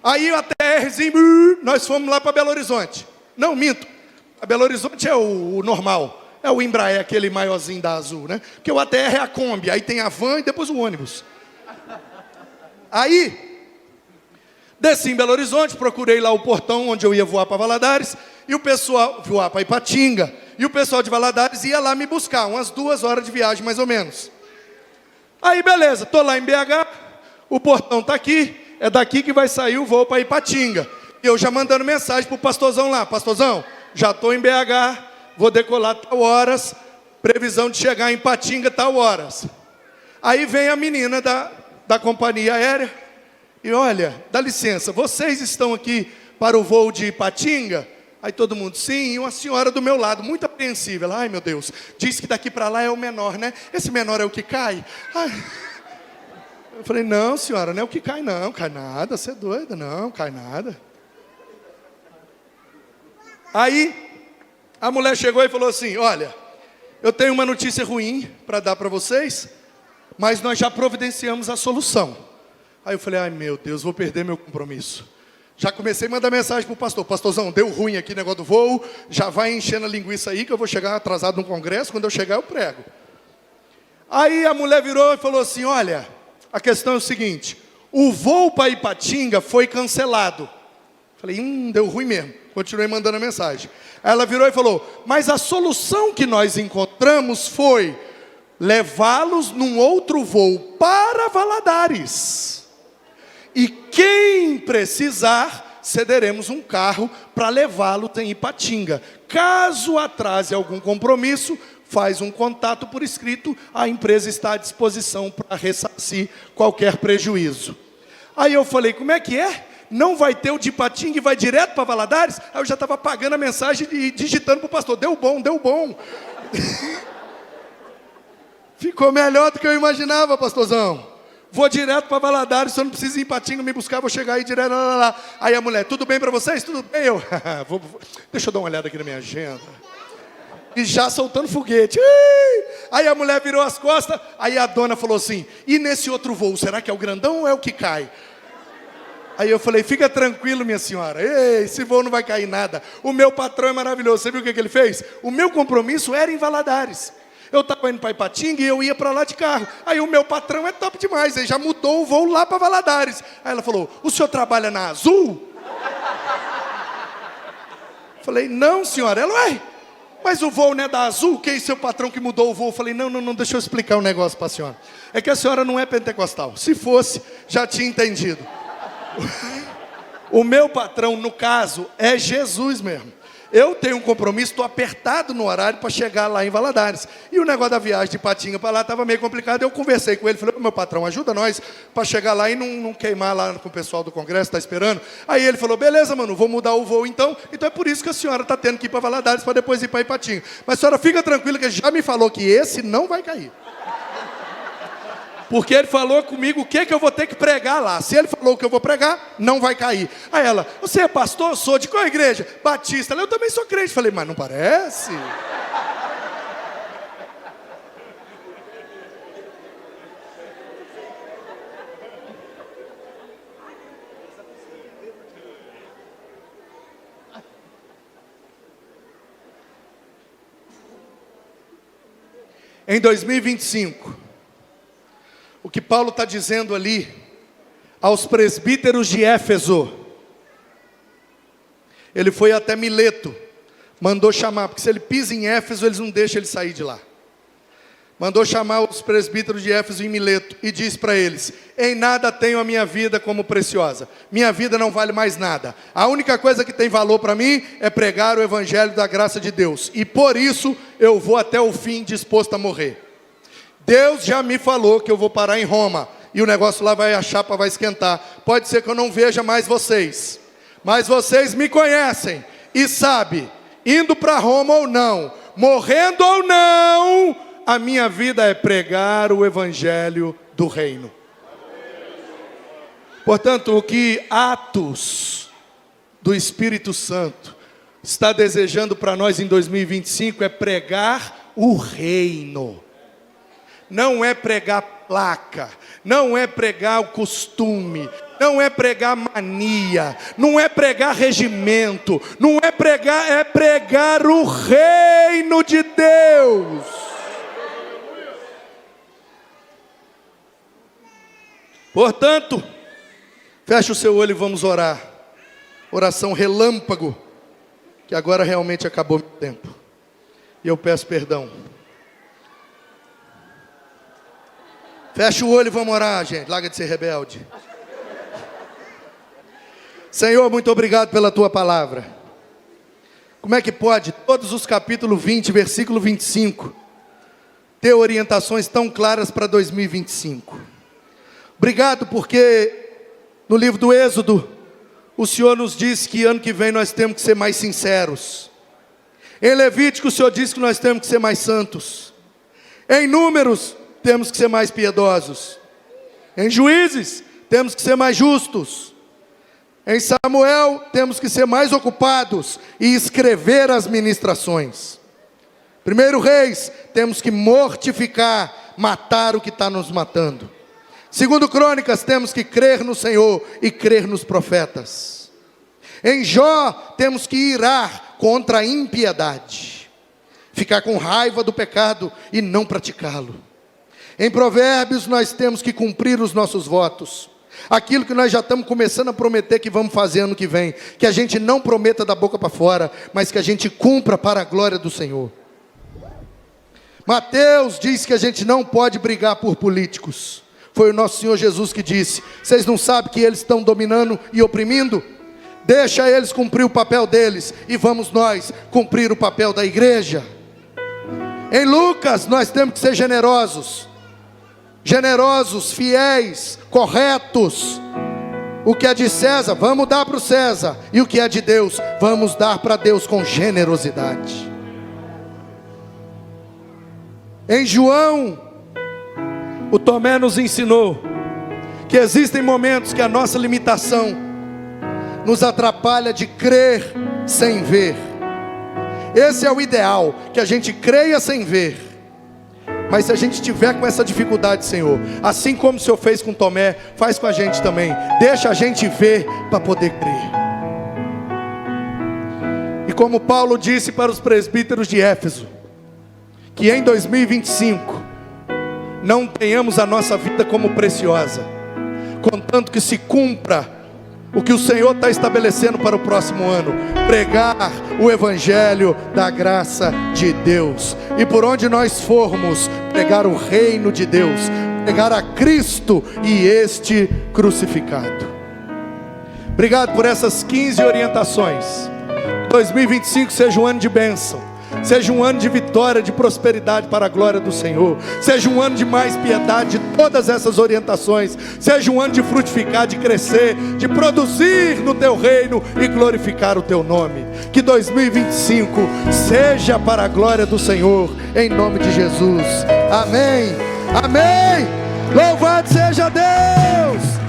Aí o ATRzinho, nós fomos lá para Belo Horizonte. Não, minto, a Belo Horizonte é o normal. É o Embraer, aquele maiorzinho da Azul, né? Porque o ATR é a Kombi, aí tem a van e depois o ônibus. Aí, desci em Belo Horizonte, procurei lá o portão onde eu ia voar para Valadares, e o pessoal, voar para Ipatinga, e o pessoal de Valadares ia lá me buscar, umas 2 horas de viagem mais ou menos. Aí beleza, estou lá em BH, o portão está aqui, é daqui que vai sair o voo para Ipatinga. E eu já mandando mensagem para o pastorzão lá, pastorzão, já estou em BH, vou decolar tal horas, previsão de chegar em Ipatinga tal horas. Aí vem a menina da companhia aérea e olha, dá licença, vocês estão aqui para o voo de Ipatinga? Aí todo mundo, sim, e uma senhora do meu lado, muito apreensiva. Ela, ai meu Deus, diz que daqui para lá é o menor, né? Esse menor é o que cai? Ai. Eu falei, não senhora, não é o que cai não, cai nada, você é doida, não, cai nada. Aí a mulher chegou e falou assim, olha, eu tenho uma notícia ruim para dar para vocês, mas nós já providenciamos a solução. Aí eu falei, ai meu Deus, vou perder meu compromisso. Já comecei a mandar mensagem para o pastor, pastorzão, deu ruim aqui o negócio do voo, já vai enchendo a linguiça aí que eu vou chegar atrasado no congresso, quando eu chegar eu prego. Aí a mulher virou e falou assim, olha, a questão é o seguinte, o voo para Ipatinga foi cancelado. Falei, deu ruim mesmo. Continuei mandando a mensagem. Aí ela virou e falou, mas a solução que nós encontramos foi levá-los num outro voo para Valadares. E quem precisar, cederemos um carro para levá-lo em Ipatinga. Caso atrase algum compromisso, faz um contato por escrito, a empresa está à disposição para ressarcir qualquer prejuízo. Aí eu falei, como é que é? Não vai ter o de Ipatinga e vai direto para Valadares? Aí eu já estava apagando a mensagem e digitando para o pastor, deu bom, deu bom. Ficou melhor do que eu imaginava, pastorzão. Vou direto para Valadares, só não precisa ir em Ipatinga me buscar, vou chegar aí direto lá. Aí a mulher, tudo bem para vocês? Tudo bem? Eu, deixa eu dar uma olhada aqui na minha agenda. E já soltando foguete. Aí a mulher virou as costas, aí a dona falou assim, e nesse outro voo, será que é o grandão ou é o que cai? Aí eu falei, fica tranquilo minha senhora, esse voo não vai cair nada. O meu patrão é maravilhoso, você viu o que ele fez? O meu compromisso era em Valadares. Eu estava indo para Ipatinga e eu ia para lá de carro. Aí o meu patrão é top demais, ele já mudou o voo lá para Valadares. Aí ela falou, o senhor trabalha na Azul? Falei, não senhora. Ela, ué, mas o voo não é da Azul? Quem é seu patrão que mudou o voo? Eu falei, não, deixa eu explicar um negócio para a senhora. É que a senhora não é pentecostal. Se fosse, já tinha entendido. O meu patrão, no caso, é Jesus mesmo. Eu tenho um compromisso, estou apertado no horário para chegar lá em Valadares. E o negócio da viagem de Patinga para lá estava meio complicado. Eu conversei com ele, falei, meu patrão, ajuda nós para chegar lá e não queimar lá com o pessoal do Congresso, está esperando. Aí ele falou, beleza, mano, vou mudar o voo então. Então é por isso que a senhora está tendo que ir para Valadares para depois ir para Ipatinga. Mas a senhora fica tranquila que ele já me falou que esse não vai cair. Porque ele falou comigo o que eu vou ter que pregar lá. Se ele falou o que eu vou pregar, não vai cair. Aí ela, você é pastor? Sou. De qual igreja? Batista. Eu também sou crente. Falei, mas não parece? Em 2025... o que Paulo está dizendo ali aos presbíteros de Éfeso, ele foi até Mileto, mandou chamar, porque se ele pisa em Éfeso, eles não deixam ele sair de lá. Mandou chamar os presbíteros de Éfeso em Mileto e diz para eles, em nada tenho a minha vida como preciosa, minha vida não vale mais nada, a única coisa que tem valor para mim é pregar o evangelho da graça de Deus, e por isso eu vou até o fim disposto a morrer. Deus já me falou que eu vou parar em Roma, e o negócio lá a chapa vai esquentar. Pode ser que eu não veja mais vocês, mas vocês me conhecem, e sabem, indo para Roma ou não, morrendo ou não, a minha vida é pregar o evangelho do reino. Portanto, o que Atos do Espírito Santo está desejando para nós em 2025 é pregar o reino. Não é pregar placa, não é pregar o costume, não é pregar mania, não é pregar regimento, não é pregar, é pregar o reino de Deus. Portanto, feche o seu olho e vamos orar. Oração relâmpago, que agora realmente acabou meu tempo. E eu peço perdão. Fecha o olho e vamos orar, gente. Larga de ser rebelde. Senhor, muito obrigado pela tua palavra. Como é que pode todos os capítulos 20, versículo 25, ter orientações tão claras para 2025? Obrigado porque no livro do Êxodo, o Senhor nos diz que ano que vem nós temos que ser mais sinceros. Em Levítico o Senhor diz que nós temos que ser mais santos. Em Números, temos que ser mais piedosos. Em Juízes, temos que ser mais justos. Em Samuel, temos que ser mais ocupados e escrever as ministrações. 1 Reis, temos que mortificar, matar o que está nos matando. 2 Crônicas, temos que crer no Senhor e crer nos profetas. Em Jó, temos que irar contra a impiedade, ficar com raiva do pecado e não praticá-lo. Em Provérbios nós temos que cumprir os nossos votos, aquilo que nós já estamos começando a prometer que vamos fazer ano que vem, que a gente não prometa da boca para fora, mas que a gente cumpra para a glória do Senhor. Mateus diz que a gente não pode brigar por políticos, foi o nosso Senhor Jesus que disse, vocês não sabem que eles estão dominando e oprimindo? Deixa eles cumprir o papel deles, e vamos nós cumprir o papel da igreja. Em Lucas nós temos que ser generosos, fiéis, corretos. O que é de César, vamos dar para o César, e o que é de Deus, vamos dar para Deus com generosidade. Em João, o Tomé nos ensinou que existem momentos que a nossa limitação nos atrapalha de crer sem ver. Esse é o ideal, que a gente creia sem ver. Mas se a gente tiver com essa dificuldade, Senhor, assim como o Senhor fez com Tomé, faz com a gente também. Deixa a gente ver para poder crer. E como Paulo disse para os presbíteros de Éfeso, que em 2025 não tenhamos a nossa vida como preciosa, contanto que se cumpra o que o Senhor está estabelecendo para o próximo ano: pregar o evangelho da graça de Deus, e por onde nós formos, pregar o reino de Deus, pregar a Cristo e este crucificado. Obrigado por essas 15 orientações. 2025 seja um ano de bênção, seja um ano de vitória, de prosperidade para a glória do Senhor. Seja um ano de mais piedade, de todas essas orientações. Seja um ano de frutificar, de crescer, de produzir no teu reino e glorificar o teu nome. Que 2025 seja para a glória do Senhor, em nome de Jesus. Amém, amém. Louvado seja Deus.